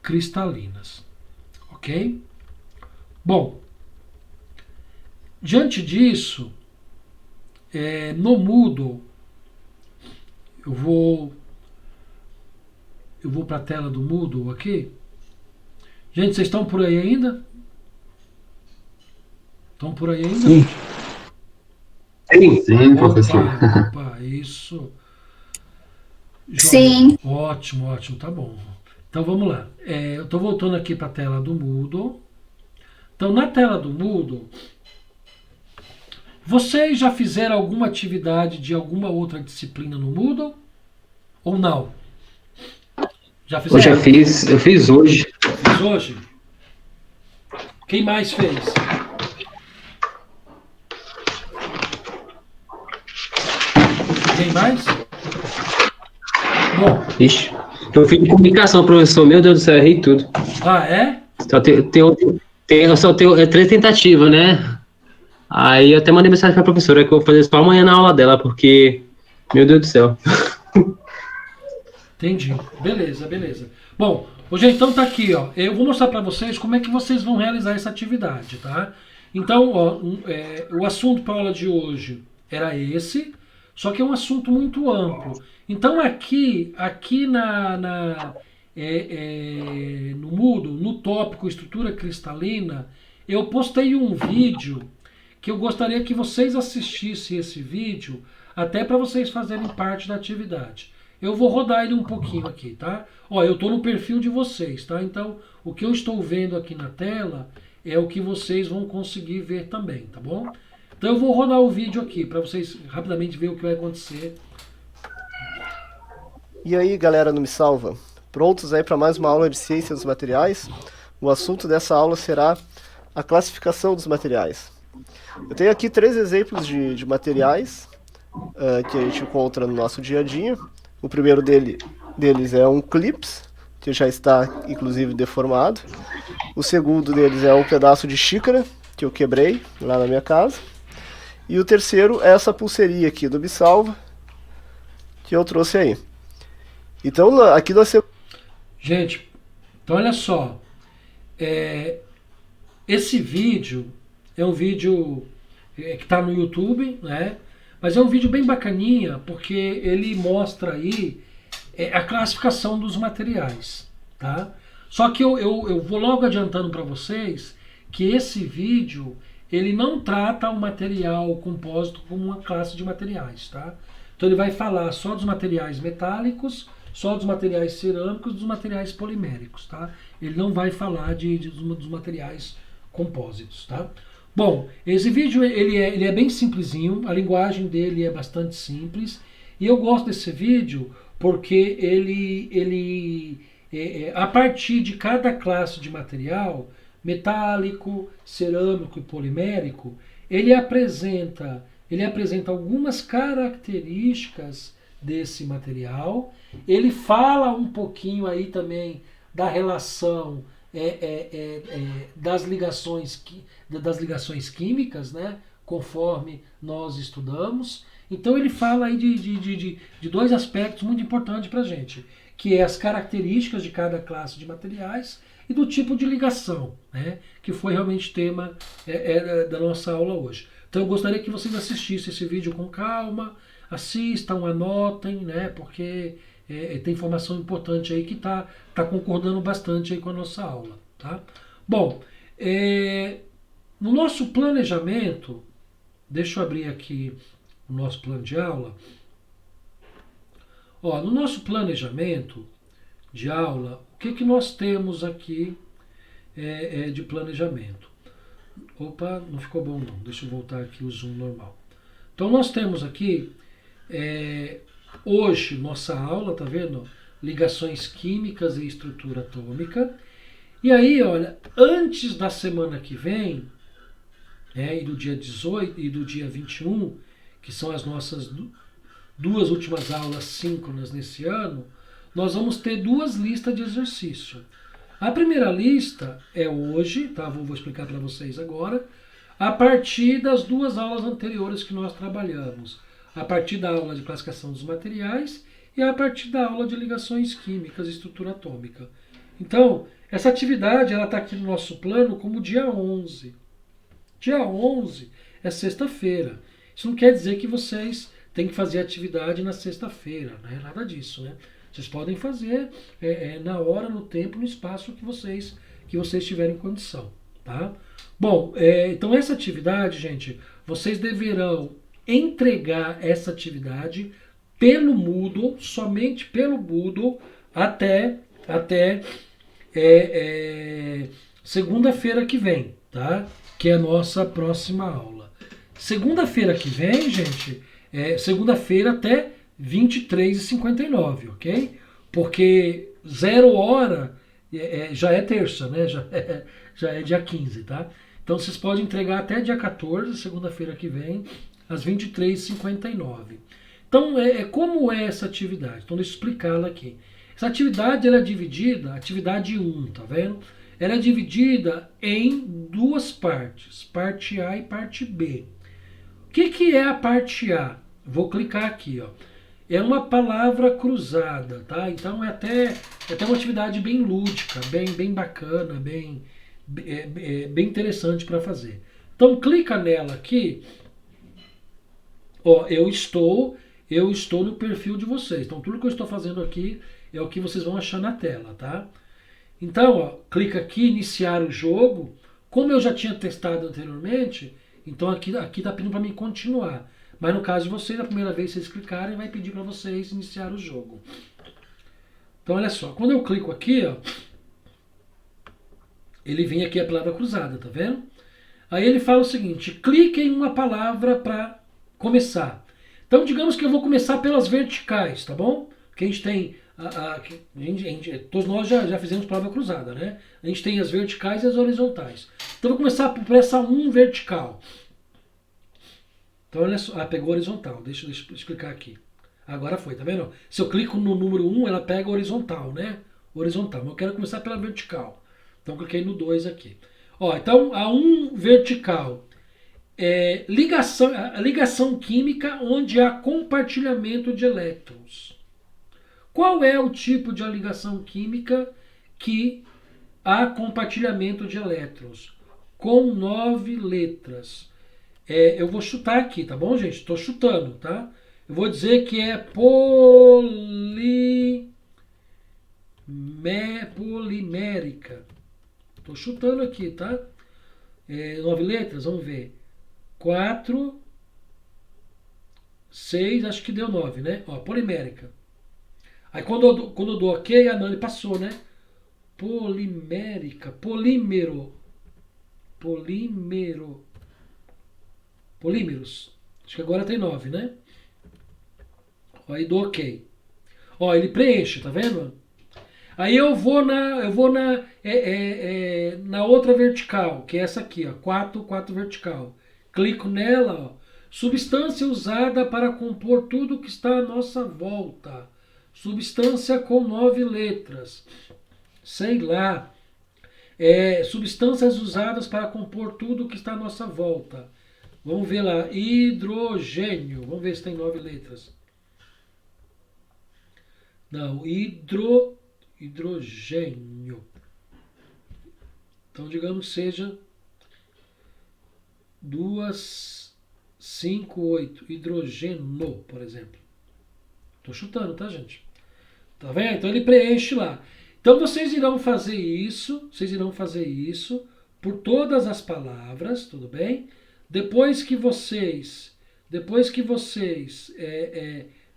Speaker 1: cristalinas, ok? Bom, diante disso, no Moodle, eu vou para a tela do Moodle aqui. Gente, vocês estão por aí ainda? Estão por aí ainda?
Speaker 4: Sim.
Speaker 2: Sim, professor.
Speaker 1: Opa, isso. Joia.
Speaker 3: Sim.
Speaker 1: Ótimo, tá bom. Então vamos lá. Eu estou voltando aqui para a tela do Moodle. Então, na tela do Moodle, vocês já fizeram alguma atividade de alguma outra disciplina no Moodle? Ou não? Já fizeram?
Speaker 7: Eu fiz hoje.
Speaker 1: Fiz hoje? Quem mais fez? Quem mais? Bom.
Speaker 7: Ixi, eu fiz de comunicação, professor. Meu Deus do céu, errei tudo.
Speaker 1: Ah, é?
Speaker 7: Só tenho 3 tentativas, né? Aí eu até mandei mensagem pra professora que eu vou fazer só amanhã na aula dela, porque, meu Deus do céu.
Speaker 1: Entendi. Beleza. Bom, hoje então tá aqui, ó. Eu vou mostrar para vocês como é que vocês vão realizar essa atividade, tá? Então, ó, o assunto para a aula de hoje era esse, só que é um assunto muito amplo. Então aqui no Moodle, no tópico estrutura cristalina, eu postei um vídeo que eu gostaria que vocês assistissem esse vídeo, até para vocês fazerem parte da atividade. Eu vou rodar ele um pouquinho aqui, tá? Ó, eu estou no perfil de vocês, tá? Então, o que eu estou vendo aqui na tela é o que vocês vão conseguir ver também, tá bom? Então eu vou rodar o vídeo aqui para vocês rapidamente ver o que vai acontecer.
Speaker 8: E aí, galera do Me Salva? Prontos aí para mais uma aula de ciência dos materiais? O assunto dessa aula será a classificação dos materiais. Eu tenho aqui 3 exemplos de materiais que a gente encontra no nosso dia a dia. O primeiro deles é um clips, que já está inclusive deformado. O segundo deles é um pedaço de xícara, que eu quebrei lá na minha casa. E o terceiro é essa pulseirinha aqui do Me Salva, que eu trouxe aí. Então, aqui nós temos...
Speaker 1: Gente, então olha só. Esse vídeo é um vídeo que está no YouTube, né? Mas é um vídeo bem bacaninha, porque ele mostra aí a classificação dos materiais, tá? Só que eu vou logo adiantando para vocês que esse vídeo, ele não trata o material compósito como uma classe de materiais, tá? Então ele vai falar só dos materiais metálicos, só dos materiais cerâmicos, dos materiais poliméricos, tá? Ele não vai falar dos materiais compósitos, tá? Bom, esse vídeo ele é bem simplesinho, a linguagem dele é bastante simples, e eu gosto desse vídeo porque ele a partir de cada classe de material, metálico, cerâmico e polimérico, ele apresenta algumas características desse material, ele fala um pouquinho aí também da relação das ligações químicas, né, conforme nós estudamos. Então ele fala aí de 2 aspectos muito importantes para a gente, que é as características de cada classe de materiais e do tipo de ligação, né, que foi realmente tema da nossa aula hoje. Então eu gostaria que vocês assistissem esse vídeo com calma, assistam, anotem, né, porque tem informação importante aí que tá concordando bastante aí com a nossa aula, tá? Bom, no nosso planejamento, deixa eu abrir aqui o nosso plano de aula. Ó, no nosso planejamento, de aula, o que nós temos aqui de planejamento? Opa, não ficou bom não. Deixa eu voltar aqui o zoom normal. Então nós temos aqui, hoje, nossa aula, tá vendo? Ligações químicas e estrutura atômica. E aí, olha, antes da semana que vem, e do dia 18 e do dia 21, que são as nossas duas últimas aulas síncronas nesse ano, nós vamos ter 2 listas de exercício. A primeira lista é hoje, tá? Vou explicar para vocês agora, a partir das 2 aulas anteriores que nós trabalhamos. A partir da aula de classificação dos materiais e a partir da aula de ligações químicas e estrutura atômica. Então, essa atividade ela está aqui no nosso plano como dia 11. Dia 11 é sexta-feira. Isso não quer dizer que vocês têm que fazer atividade na sexta-feira, não é nada disso, né? Vocês podem fazer na hora, no tempo, no espaço que vocês tiverem condição, tá? Bom, então essa atividade, gente, vocês deverão entregar essa atividade pelo Moodle, somente pelo Moodle, até segunda-feira que vem, tá? Que é a nossa próxima aula. Segunda-feira que vem, gente, segunda-feira até 23h59, ok? Porque 0h já é terça, né? Já é dia 15, tá? Então vocês podem entregar até dia 14, segunda-feira que vem, às 23h59. Então, como é essa atividade? Então, deixa eu explicá-la aqui. Essa atividade ela é dividida, atividade 1, tá vendo? Ela é dividida em 2 partes, parte A e parte B. O que é a parte A? Vou clicar aqui, ó. É uma palavra cruzada, tá? Então é até uma atividade bem lúdica, bem bacana, bem interessante para fazer. Então clica nela aqui. Ó, eu estou no perfil de vocês. Então tudo que eu estou fazendo aqui é o que vocês vão achar na tela, tá? Então, ó, clica aqui, iniciar o jogo. Como eu já tinha testado anteriormente, então aqui tá pedindo para mim continuar. Mas no caso de vocês, a primeira vez que vocês clicarem, vai pedir para vocês iniciar o jogo. Então, olha só. Quando eu clico aqui, ó, ele vem aqui a palavra cruzada, tá vendo? Aí ele fala o seguinte, clique em uma palavra para começar. Então, digamos que eu vou começar pelas verticais, tá bom? Porque a gente tem... todos nós já fizemos palavra cruzada, né? A gente tem as verticais e as horizontais. Então, eu vou começar por essa 1 vertical. Então, olha só, pegou horizontal. Deixa eu explicar aqui. Agora foi, tá vendo? Se eu clico no número 1, ela pega horizontal, né? Horizontal. Mas eu quero começar pela vertical. Então, cliquei no 2 aqui. Ó, então, a 1 vertical é ligação química onde há compartilhamento de elétrons. Qual é o tipo de ligação química que há compartilhamento de elétrons? Com 9 letras. Eu vou chutar aqui, tá bom, gente? Estou chutando, tá? Eu vou dizer que é polimérica. Estou chutando aqui, tá? 9 letras, vamos ver. 4, 6, acho que deu 9, né? Ó, polimérica. Aí quando eu dou ok, a Nani passou, né? Polimérica, polímeros. Acho que agora tem 9, né? Ó, aí dou ok. Ó, ele preenche, tá vendo? Aí eu vou na outra vertical, que é essa aqui, ó, 4 vertical. Clico nela, ó. Substância usada para compor tudo que está à nossa volta. Substância com 9 letras. Sei lá. Substâncias usadas para compor tudo que está à nossa volta. Vamos ver lá. Hidrogênio. Vamos ver se tem 9 letras. Não. Hidrogênio. Então, digamos que seja 2, 5, 8. Hidrogênio, por exemplo. Estou chutando, tá, gente? Tá vendo? Então ele preenche lá. Então vocês irão fazer isso por todas as palavras, tudo bem? Depois que vocês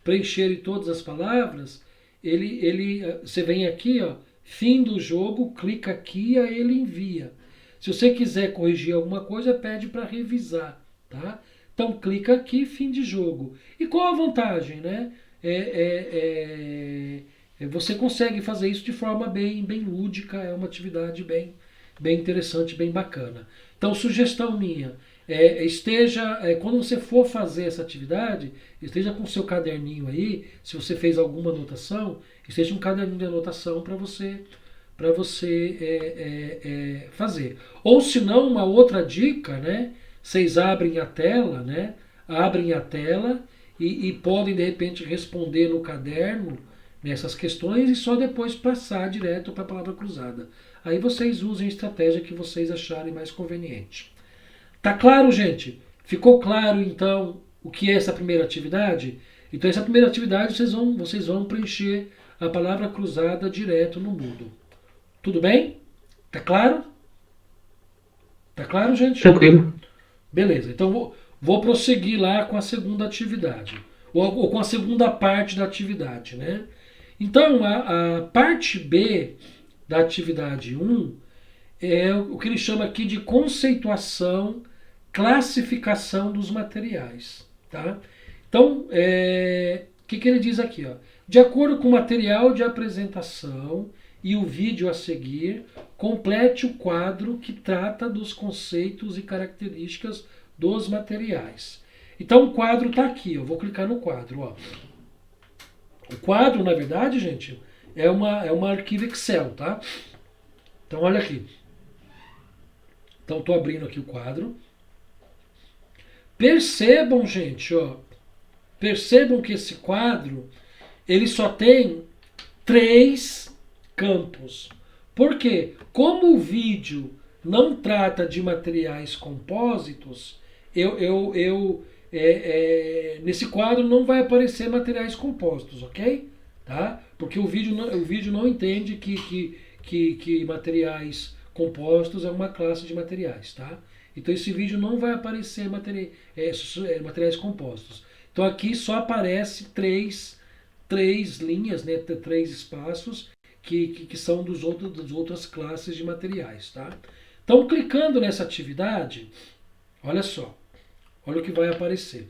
Speaker 1: preencherem todas as palavras, você vem aqui, ó, fim do jogo, clica aqui e aí ele envia. Se você quiser corrigir alguma coisa, pede para revisar, tá? Então clica aqui, fim de jogo. E qual a vantagem, né? Você consegue fazer isso de forma bem lúdica, é uma atividade bem interessante, bem bacana. Então, sugestão minha, quando você for fazer essa atividade, esteja com o seu caderninho aí, se você fez alguma anotação, esteja um caderninho de anotação para você fazer. Ou se não, uma outra dica, né? Vocês abrem a tela, né? Abrem a tela e podem de repente responder no caderno nessas questões e só depois passar direto para a palavra cruzada. Aí vocês usem a estratégia que vocês acharem mais conveniente. Tá claro, gente? Ficou claro então o que é essa primeira atividade? Então essa primeira atividade vocês vão preencher a palavra cruzada direto no Moodle. Tudo bem? Tá claro? Tá claro, gente?
Speaker 7: Tranquilo.
Speaker 1: Beleza, então vou prosseguir lá com a segunda atividade, ou com a segunda parte da atividade, né? Então, a parte B da atividade 1 é o que ele chama aqui de conceituação, classificação dos materiais, tá? Então, o que ele diz aqui, ó? De acordo com o material de apresentação e o vídeo a seguir, complete o quadro que trata dos conceitos e características dos materiais. Então o quadro está aqui, eu vou clicar no quadro. Ó. O quadro, na verdade, gente, é uma arquivo Excel, tá? Então olha aqui. Então estou abrindo aqui o quadro. Percebam, gente, ó, percebam que esse quadro ele só tem 3 campos. Por quê? Como o vídeo não trata de materiais compósitos, nesse quadro não vai aparecer materiais compostos, ok? Tá? Porque o vídeo não entende que materiais compostos é uma classe de materiais, tá? Então esse vídeo não vai aparecer materiais compostos. Então aqui só aparece três linhas, né? 3 espaços que são das outras classes de materiais, tá? Então, clicando nessa atividade, olha só, olha o que vai aparecer.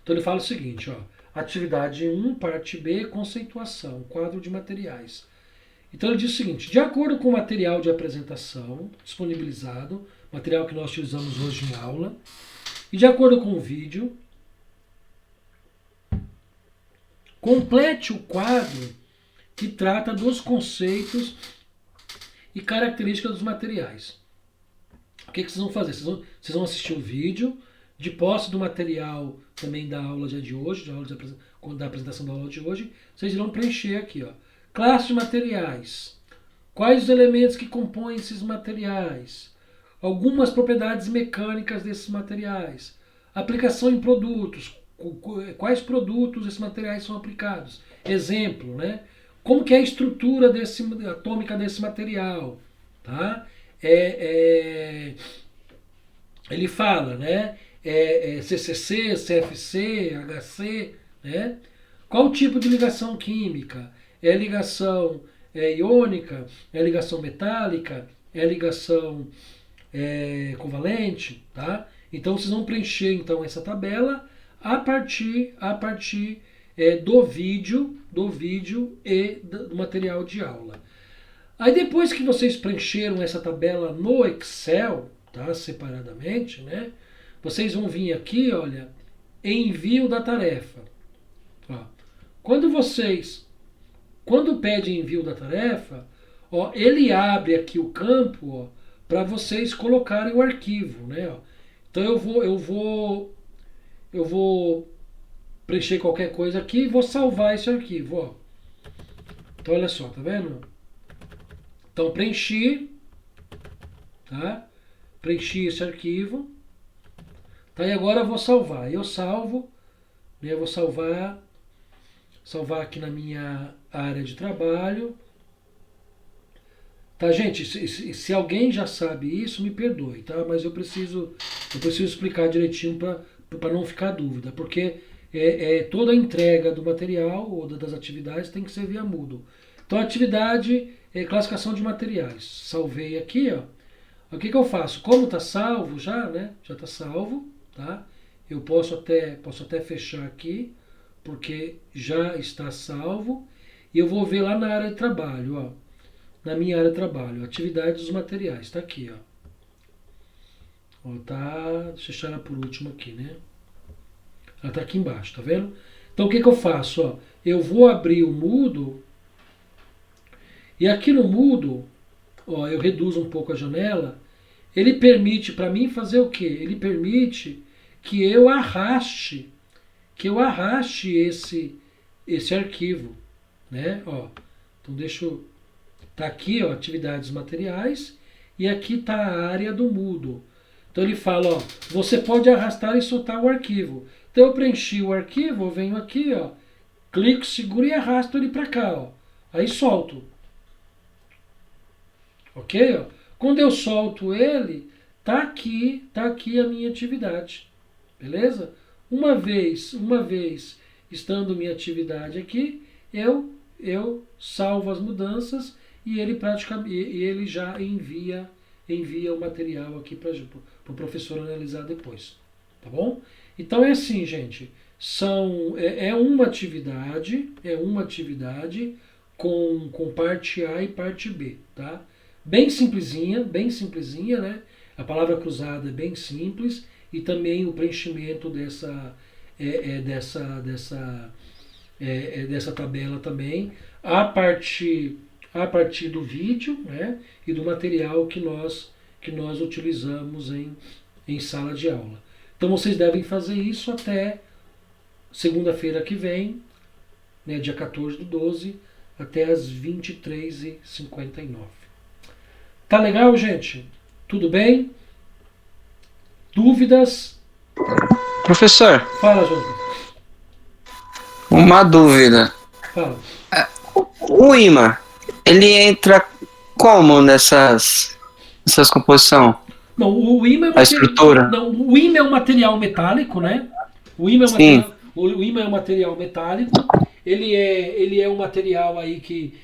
Speaker 1: Então ele fala o seguinte, ó, atividade 1, parte B, conceituação, quadro de materiais. Então ele diz o seguinte, de acordo com o material de apresentação disponibilizado, material que nós utilizamos hoje em aula, e de acordo com o vídeo, complete o quadro que trata dos conceitos e características dos materiais. O que vocês vão fazer? Vocês vão assistir o vídeo, de posse do material também da aula de hoje, da apresentação da aula de hoje, vocês irão preencher aqui, ó. Classe de materiais. Quais os elementos que compõem esses materiais? Algumas propriedades mecânicas desses materiais. Aplicação em produtos. Quais produtos esses materiais são aplicados? Exemplo, né? Como que é a estrutura atômica desse material? Tá? Ele fala, né? CCC, CFC, HC, né? Qual o tipo de ligação química? É ligação iônica? É ligação metálica? É ligação covalente? Tá? Então vocês vão preencher então essa tabela a partir do vídeo e do material de aula. Aí depois que vocês preencheram essa tabela no Excel, tá, separadamente, né, vocês vão vir aqui, olha, envio da tarefa. Ó, quando pede envio da tarefa, ó, ele abre aqui o campo para vocês colocarem o arquivo, né? Ó. Então eu vou preencher qualquer coisa aqui e vou salvar esse arquivo, ó. Então olha só, tá vendo? Então preenchi, tá? Preenchi esse arquivo. Tá, e agora eu vou salvar. Eu salvo, né? Eu vou salvar aqui na minha área de trabalho. Tá, gente? Se alguém já sabe isso, me perdoe, tá? Mas eu preciso explicar direitinho para não ficar dúvida, porque toda a entrega do material ou das atividades tem que ser via Moodle. Então, atividade é classificação de materiais. Salvei aqui, ó. O que eu faço? Como está salvo já, né? Já está salvo, tá? Eu posso até fechar aqui, porque já está salvo. E eu vou ver lá na área de trabalho, ó. Na minha área de trabalho, atividade dos materiais, está aqui, ó. Tá, deixa eu deixar ela por último aqui, né? Ela está aqui embaixo, tá vendo? Então o que eu faço? Ó? Eu vou abrir o Moodle e aqui no Moodle, ó, eu reduzo um pouco a janela. Ele permite para mim fazer o quê? Ele permite que eu arraste esse arquivo, né? Ó, então deixa eu... Tá aqui, ó, atividades materiais e aqui tá a área do Moodle. Então ele fala, ó, você pode arrastar e soltar o arquivo. Então eu preenchi o arquivo, eu venho aqui, ó, clico, seguro e arrasto ele para cá, ó. Aí solto. Ok? Ó. Quando eu solto ele, tá aqui a minha atividade. Beleza? Uma vez estando minha atividade aqui, eu salvo as mudanças e ele já envia o material aqui para o professor analisar depois. Tá bom? Então é assim, gente. É uma atividade com parte A e parte B, tá? Bem simplesinha, né? A palavra cruzada é bem simples e também o preenchimento dessa tabela também a partir do vídeo, né? E do material que nós utilizamos em sala de aula. Então vocês devem fazer isso até segunda-feira que vem, né, dia 14/12, até as 23h59. Tá legal, gente? Tudo bem? Dúvidas?
Speaker 6: Professor,
Speaker 1: Fala, João.
Speaker 6: uma dúvida.
Speaker 1: Fala.
Speaker 6: O imã, ele entra como nessas composições?
Speaker 1: Não, o imã
Speaker 6: A estrutura?
Speaker 1: Não, o imã é um material metálico, né? O imã é um material metálico. Ele é um material aí que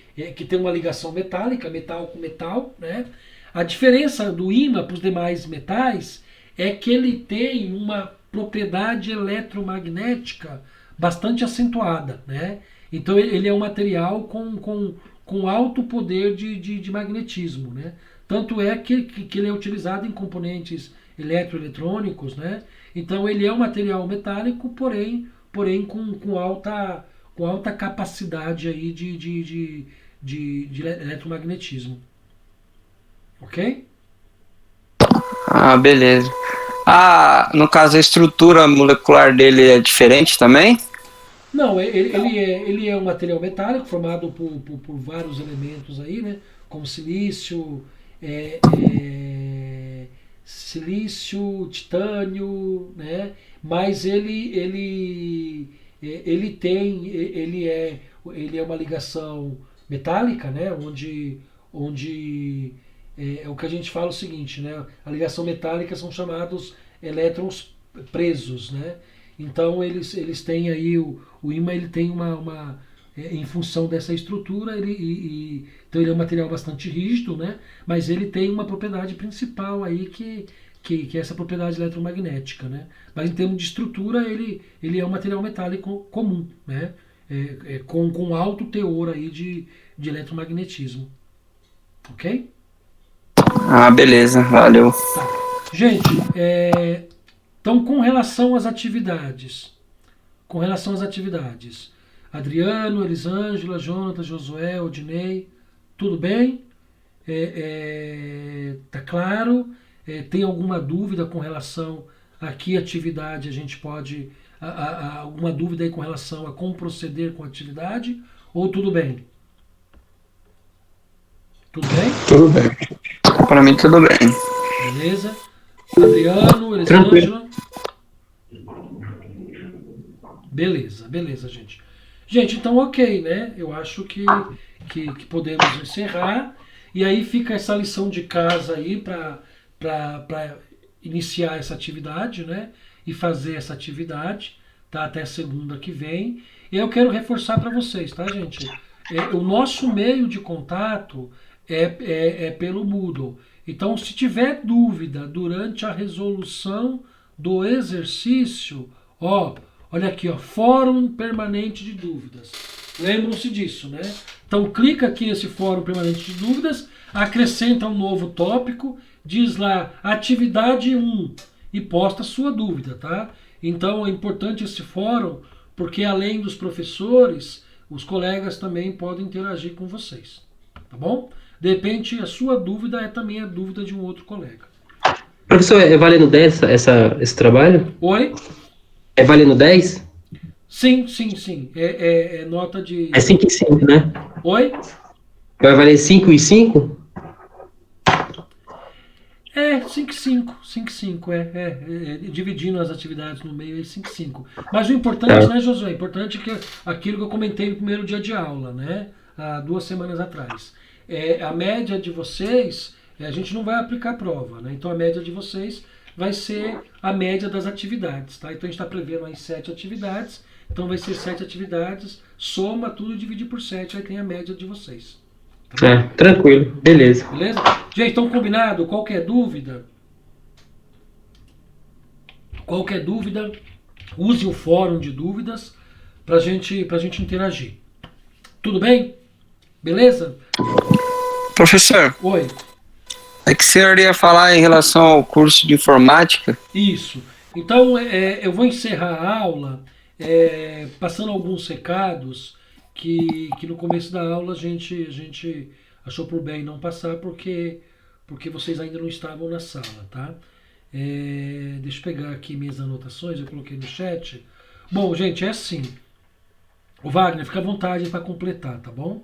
Speaker 1: tem uma ligação metálica, metal com metal, né? A diferença do ímã para os demais metais é que ele tem uma propriedade eletromagnética bastante acentuada, né? Então ele é um material com alto poder de magnetismo, né? Tanto é que ele é utilizado em componentes eletroeletrônicos, né? Então ele é um material metálico, porém com alta capacidade aí de eletromagnetismo. Ok?
Speaker 6: Ah, beleza. No caso, a estrutura molecular dele é diferente também?
Speaker 1: Não, ele é um material metálico formado por vários elementos aí, né? Como silício, titânio, né? Mas ele é uma ligação metálica, né? Onde é o que a gente fala o seguinte, né? A ligação metálica são chamados elétrons presos, né? Então eles têm aí o ímã, ele tem uma em função dessa estrutura, então ele é um material bastante rígido, né? Mas ele tem uma propriedade principal aí que é essa propriedade eletromagnética, né? Mas em termos de estrutura ele é um material metálico comum, né? Com alto teor aí de eletromagnetismo, ok?
Speaker 6: Ah, beleza, valeu.
Speaker 1: Tá. Gente, então com relação às atividades, Adriano, Elisângela, Jonathan, Josué, Odinei, tudo bem? Tá claro? Tem alguma dúvida com relação a que atividade a gente pode... alguma dúvida aí com relação a como proceder com a atividade? Ou tudo bem? Tudo bem?
Speaker 4: Tudo bem.
Speaker 6: Para mim, tudo bem.
Speaker 1: Beleza? Adriano, Elisângela. Beleza, gente. Gente, então ok, né? Eu acho que podemos encerrar. E aí fica essa lição de casa aí para iniciar essa atividade, né? E fazer essa atividade, tá? Até segunda que vem. E eu quero reforçar para vocês, tá, gente? O nosso meio de contato é pelo Moodle. Então, se tiver dúvida durante a resolução do exercício, olha aqui, Fórum Permanente de Dúvidas. Lembram-se disso, né? Então, clica aqui nesse Fórum Permanente de Dúvidas, acrescenta um novo tópico, diz lá atividade 1 e posta a sua dúvida, tá? Então, é importante esse fórum, porque além dos professores, os colegas também podem interagir com vocês, tá bom? De repente, a sua dúvida é também a dúvida de um outro colega.
Speaker 7: Professor, é valendo 10 esse trabalho?
Speaker 1: Oi?
Speaker 7: É valendo 10?
Speaker 1: Sim. É nota de...
Speaker 7: É 5 e 5, né?
Speaker 1: Oi?
Speaker 7: Vai valer 5 e 5?
Speaker 1: 5-5, dividindo as atividades no meio, 5-5. Mas o importante, né, Josué? O importante é que aquilo que eu comentei no primeiro dia de aula, né? Há 2 semanas atrás. A média de vocês, a gente não vai aplicar prova, né? Então a média de vocês vai ser a média das atividades, tá? Então a gente está prevendo aí 7 atividades, então vai ser 7 atividades, soma tudo e divide por 7, aí tem a média de vocês.
Speaker 7: Tranquilo, beleza.
Speaker 1: Beleza? Gente, então combinado? Qualquer dúvida, use o fórum de dúvidas pra gente interagir. Tudo bem? Beleza?
Speaker 6: Professor.
Speaker 1: Oi.
Speaker 6: É que o senhor ia falar em relação ao curso de informática?
Speaker 1: Isso. Então, eu vou encerrar a aula passando alguns recados que no começo da aula a gente achou por bem não passar porque vocês ainda não estavam na sala, tá? Deixa eu pegar aqui minhas anotações, eu coloquei no chat. Bom, gente, é assim. O Wagner, fica à vontade para completar, tá bom?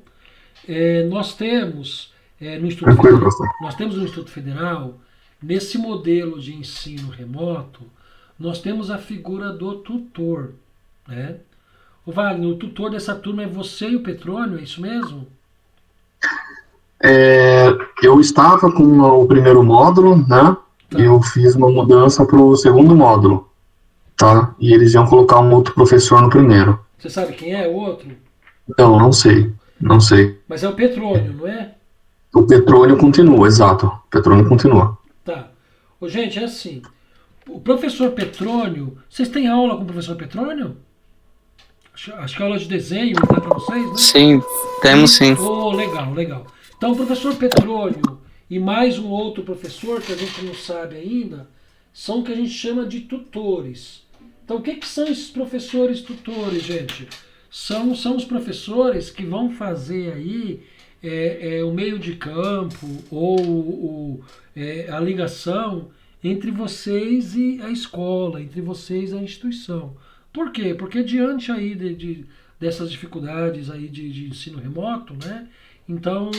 Speaker 1: Nós temos no Instituto Federal, nesse modelo de ensino remoto, nós temos a figura do tutor, né? O Wagner, o tutor dessa turma é você e o Petrônio, é isso mesmo?
Speaker 2: Eu estava com o primeiro módulo, né? Tá. E eu fiz uma mudança para o segundo módulo, tá? E eles iam colocar um outro professor no primeiro.
Speaker 1: Você sabe quem é o outro?
Speaker 2: Não sei.
Speaker 1: Mas é o Petrônio, não é?
Speaker 2: O Petrônio continua, exato. O Petrônio continua.
Speaker 1: Tá. Gente, é assim. O professor Petrônio, vocês têm aula com o professor Petrônio? Acho que é aula de desenho, dá para vocês, né?
Speaker 6: Sim, temos sim.
Speaker 1: Legal. Então, o professor Petrônio e mais um outro professor, que a gente não sabe ainda, são o que a gente chama de tutores. Então, o que são esses professores tutores, gente? São os professores que vão fazer aí o meio de campo ou a ligação entre vocês e a escola, entre vocês e a instituição. Por quê? Porque diante aí dessas dificuldades aí de ensino remoto, né? Então,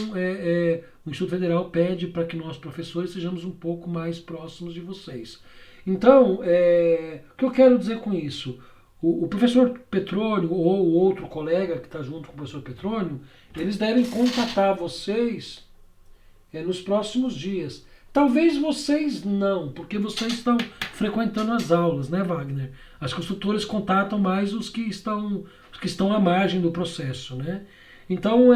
Speaker 1: o Instituto Federal pede para que nós, professores, sejamos um pouco mais próximos de vocês. Então, o que eu quero dizer com isso? O professor Petrônio ou o outro colega que está junto com o professor Petrônio, eles devem contatar vocês nos próximos dias. Talvez vocês não, porque vocês estão frequentando as aulas, né, Wagner? Acho que os tutores contatam mais os que estão à margem do processo, né? Então,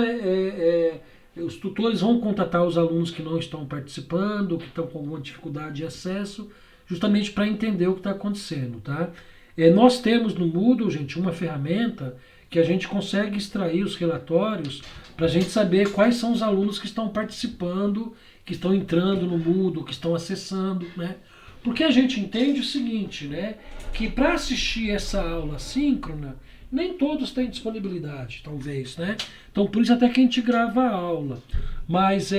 Speaker 1: os tutores vão contatar os alunos que não estão participando, que estão com alguma dificuldade de acesso, justamente para entender o que está acontecendo, tá? Nós temos no Moodle, gente, uma ferramenta que a gente consegue extrair os relatórios para a gente saber quais são os alunos que estão participando, que estão entrando no Moodle, que estão acessando, né? Porque a gente entende o seguinte, né? Que para assistir essa aula síncrona, nem todos têm disponibilidade, talvez, né? Então, por isso até que a gente grava a aula. Mas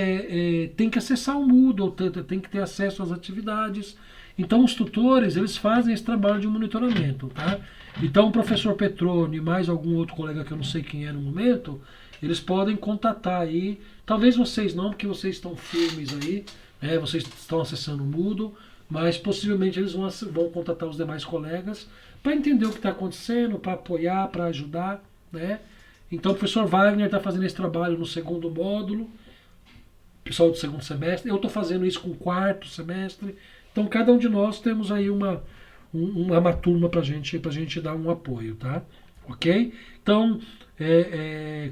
Speaker 1: tem que acessar o Moodle, tem que ter acesso às atividades. Então, os tutores, eles fazem esse trabalho de monitoramento, tá? Então, o professor Petrônio e mais algum outro colega que eu não sei quem é no momento, eles podem contatar aí. Talvez vocês não, porque vocês estão firmes aí, né? Vocês estão acessando o Moodle, mas possivelmente eles vão contatar os demais colegas para entender o que está acontecendo, para apoiar, para ajudar, né? Então, o professor Wagner está fazendo esse trabalho no segundo módulo, pessoal do segundo semestre. Eu estou fazendo isso com o quarto semestre. Então, cada um de nós temos aí uma uma turma para gente dar um apoio, tá? Ok? Então,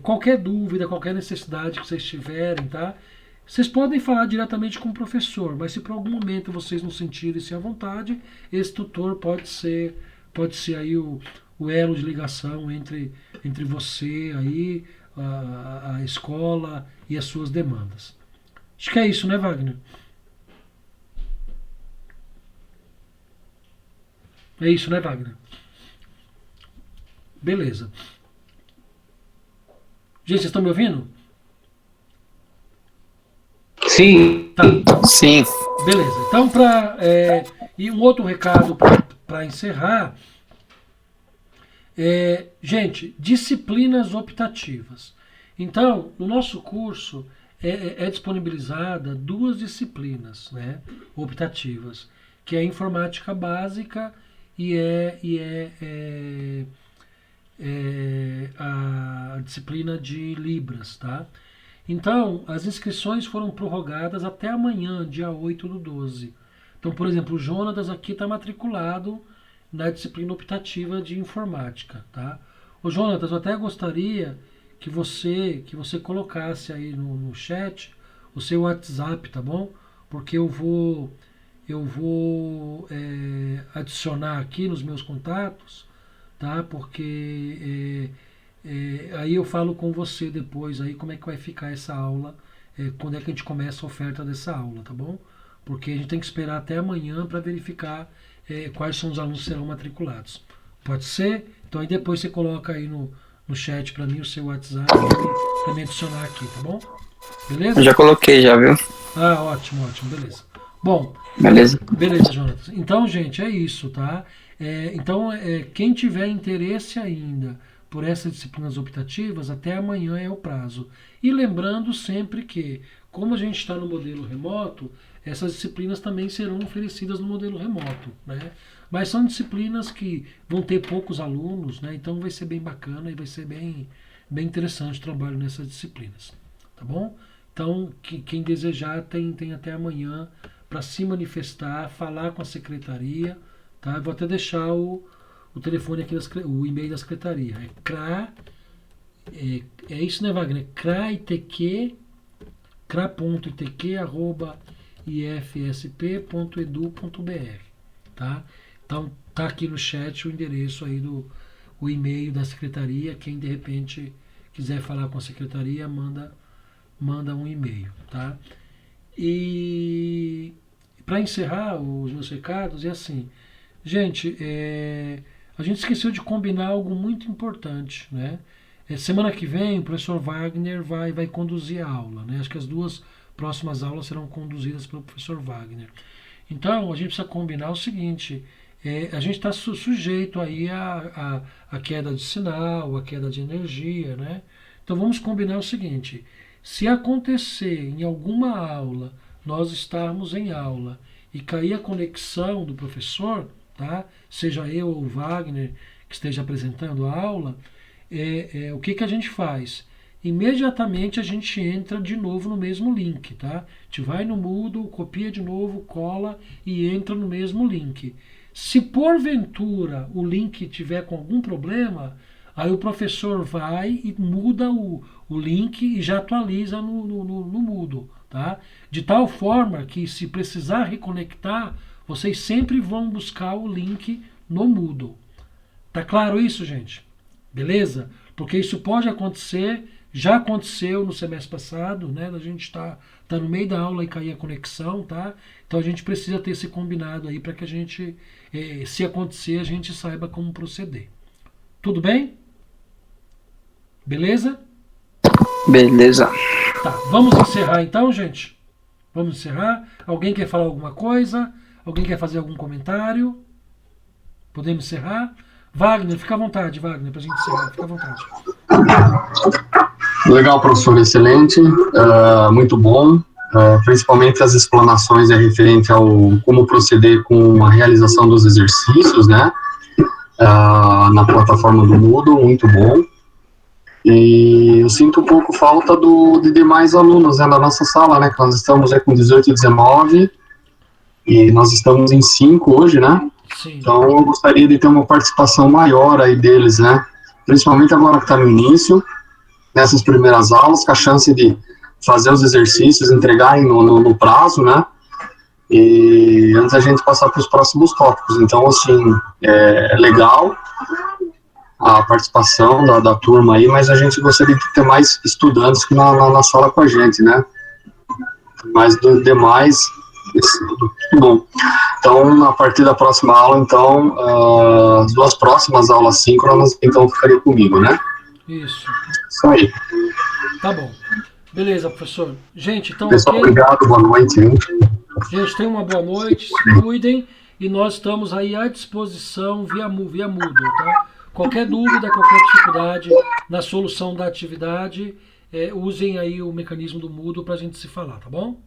Speaker 1: qualquer dúvida, qualquer necessidade que vocês tiverem, tá? Vocês podem falar diretamente com o professor, mas se por algum momento vocês não sentirem-se à vontade, esse tutor pode ser aí o elo de ligação entre você aí, a escola e as suas demandas. Acho que é isso, né, Wagner? É isso, né, Wagner? Beleza. Gente, vocês estão me ouvindo?
Speaker 7: Sim.
Speaker 1: Tá.
Speaker 6: Sim.
Speaker 1: Beleza. Então, e um outro recado para encerrar. Gente, disciplinas optativas. Então, no nosso curso é disponibilizada 2 disciplinas, né, optativas, que é a informática básica e a disciplina de Libras, tá? Então, as inscrições foram prorrogadas até amanhã, dia 8/12. Então, por exemplo, o Jonatas aqui está matriculado na disciplina optativa de informática, tá? Ô Jonatas, eu até gostaria que você colocasse aí no chat o seu WhatsApp, tá bom? Porque eu vou adicionar aqui nos meus contatos, tá? Porque aí eu falo com você depois aí como é que vai ficar essa aula, quando é que a gente começa a oferta dessa aula, tá bom? Porque a gente tem que esperar até amanhã para verificar quais são os alunos que serão matriculados. Pode ser? Então aí depois você coloca aí no chat para mim o seu WhatsApp para me adicionar aqui, tá bom? Beleza?
Speaker 6: Eu já coloquei, já, viu?
Speaker 1: Ah, ótimo, beleza. Bom,
Speaker 6: Beleza,
Speaker 1: Jonatas. Então, gente, é isso, tá? Então, quem tiver interesse ainda por essas disciplinas optativas, até amanhã é o prazo. E lembrando sempre que, como a gente está no modelo remoto, essas disciplinas também serão oferecidas no modelo remoto, né? Mas são disciplinas que vão ter poucos alunos, né? Então vai ser bem bacana e vai ser bem interessante o trabalho nessas disciplinas, tá bom? Então, quem desejar tem até amanhã para se manifestar, falar com a secretaria, tá? Eu vou até deixar o telefone aqui, o e-mail da secretaria. É isso, né, Wagner? cra.itq@ifsp.edu.br, tá? Então, tá aqui no chat o endereço aí o e-mail da secretaria. Quem de repente quiser falar com a secretaria, manda um e-mail, tá? E para encerrar os meus recados, é assim, gente, a gente esqueceu de combinar algo muito importante, né? Semana que vem o professor Wagner vai conduzir a aula, né? Acho que as 2 próximas aulas serão conduzidas pelo professor Wagner. Então, a gente precisa combinar o seguinte: a gente está sujeito aí a queda de sinal, a queda de energia, né? Então, vamos combinar o seguinte: se acontecer em alguma aula, nós estarmos em aula e cair a conexão do professor, tá? Seja eu ou o Wagner que esteja apresentando a aula, o que a gente faz? Imediatamente a gente entra de novo no mesmo link, tá? A gente vai no Moodle, copia de novo, cola e entra no mesmo link. Se porventura o link tiver com algum problema, aí o professor vai e muda o link e já atualiza no Moodle, tá? De tal forma que, se precisar reconectar, vocês sempre vão buscar o link no Moodle. Tá claro isso, gente? Beleza? Porque isso pode acontecer, já aconteceu no semestre passado, né? A gente tá no meio da aula e cair a conexão, tá? Então a gente precisa ter esse combinado aí para que a gente, se acontecer, a gente saiba como proceder. Tudo bem? Beleza?
Speaker 6: beleza.
Speaker 1: Tá, vamos encerrar então, gente? Vamos encerrar? Alguém quer falar alguma coisa? Alguém quer fazer algum comentário? Podemos encerrar? Wagner, fica à vontade, Wagner, para a gente encerrar. Fica à vontade.
Speaker 2: Legal, professor, excelente. Muito bom. Principalmente as explanações referente ao como proceder com a realização dos exercícios, né? Na plataforma do Moodle, muito bom. E eu sinto um pouco falta de demais alunos, né, na nossa sala, né, que nós estamos com 18 e 19, e nós estamos em 5 hoje, né,
Speaker 1: Sim.
Speaker 2: Então, eu gostaria de ter uma participação maior aí deles, né? Principalmente agora que está no início, nessas primeiras aulas, com a chance de fazer os exercícios, entregarem no prazo, né? E antes a gente passar para os próximos tópicos. Então, assim, é legal a participação da turma aí, mas a gente gostaria de ter mais estudantes que na sala com a gente, né? Mas do demais, tudo bom. Então, a partir da próxima aula, então, as 2 próximas aulas síncronas, então, ficaria comigo, né?
Speaker 1: Isso.
Speaker 2: Isso aí.
Speaker 1: Tá bom. Beleza, professor. Gente, então,
Speaker 2: Pessoal,
Speaker 1: ok?
Speaker 2: obrigado, boa noite. Hein?
Speaker 1: Gente, tenham uma boa noite, se cuidem e nós estamos aí à disposição via Moodle, tá? Qualquer dúvida, qualquer dificuldade na solução da atividade, usem aí o mecanismo do Moodle para a gente se falar, tá bom?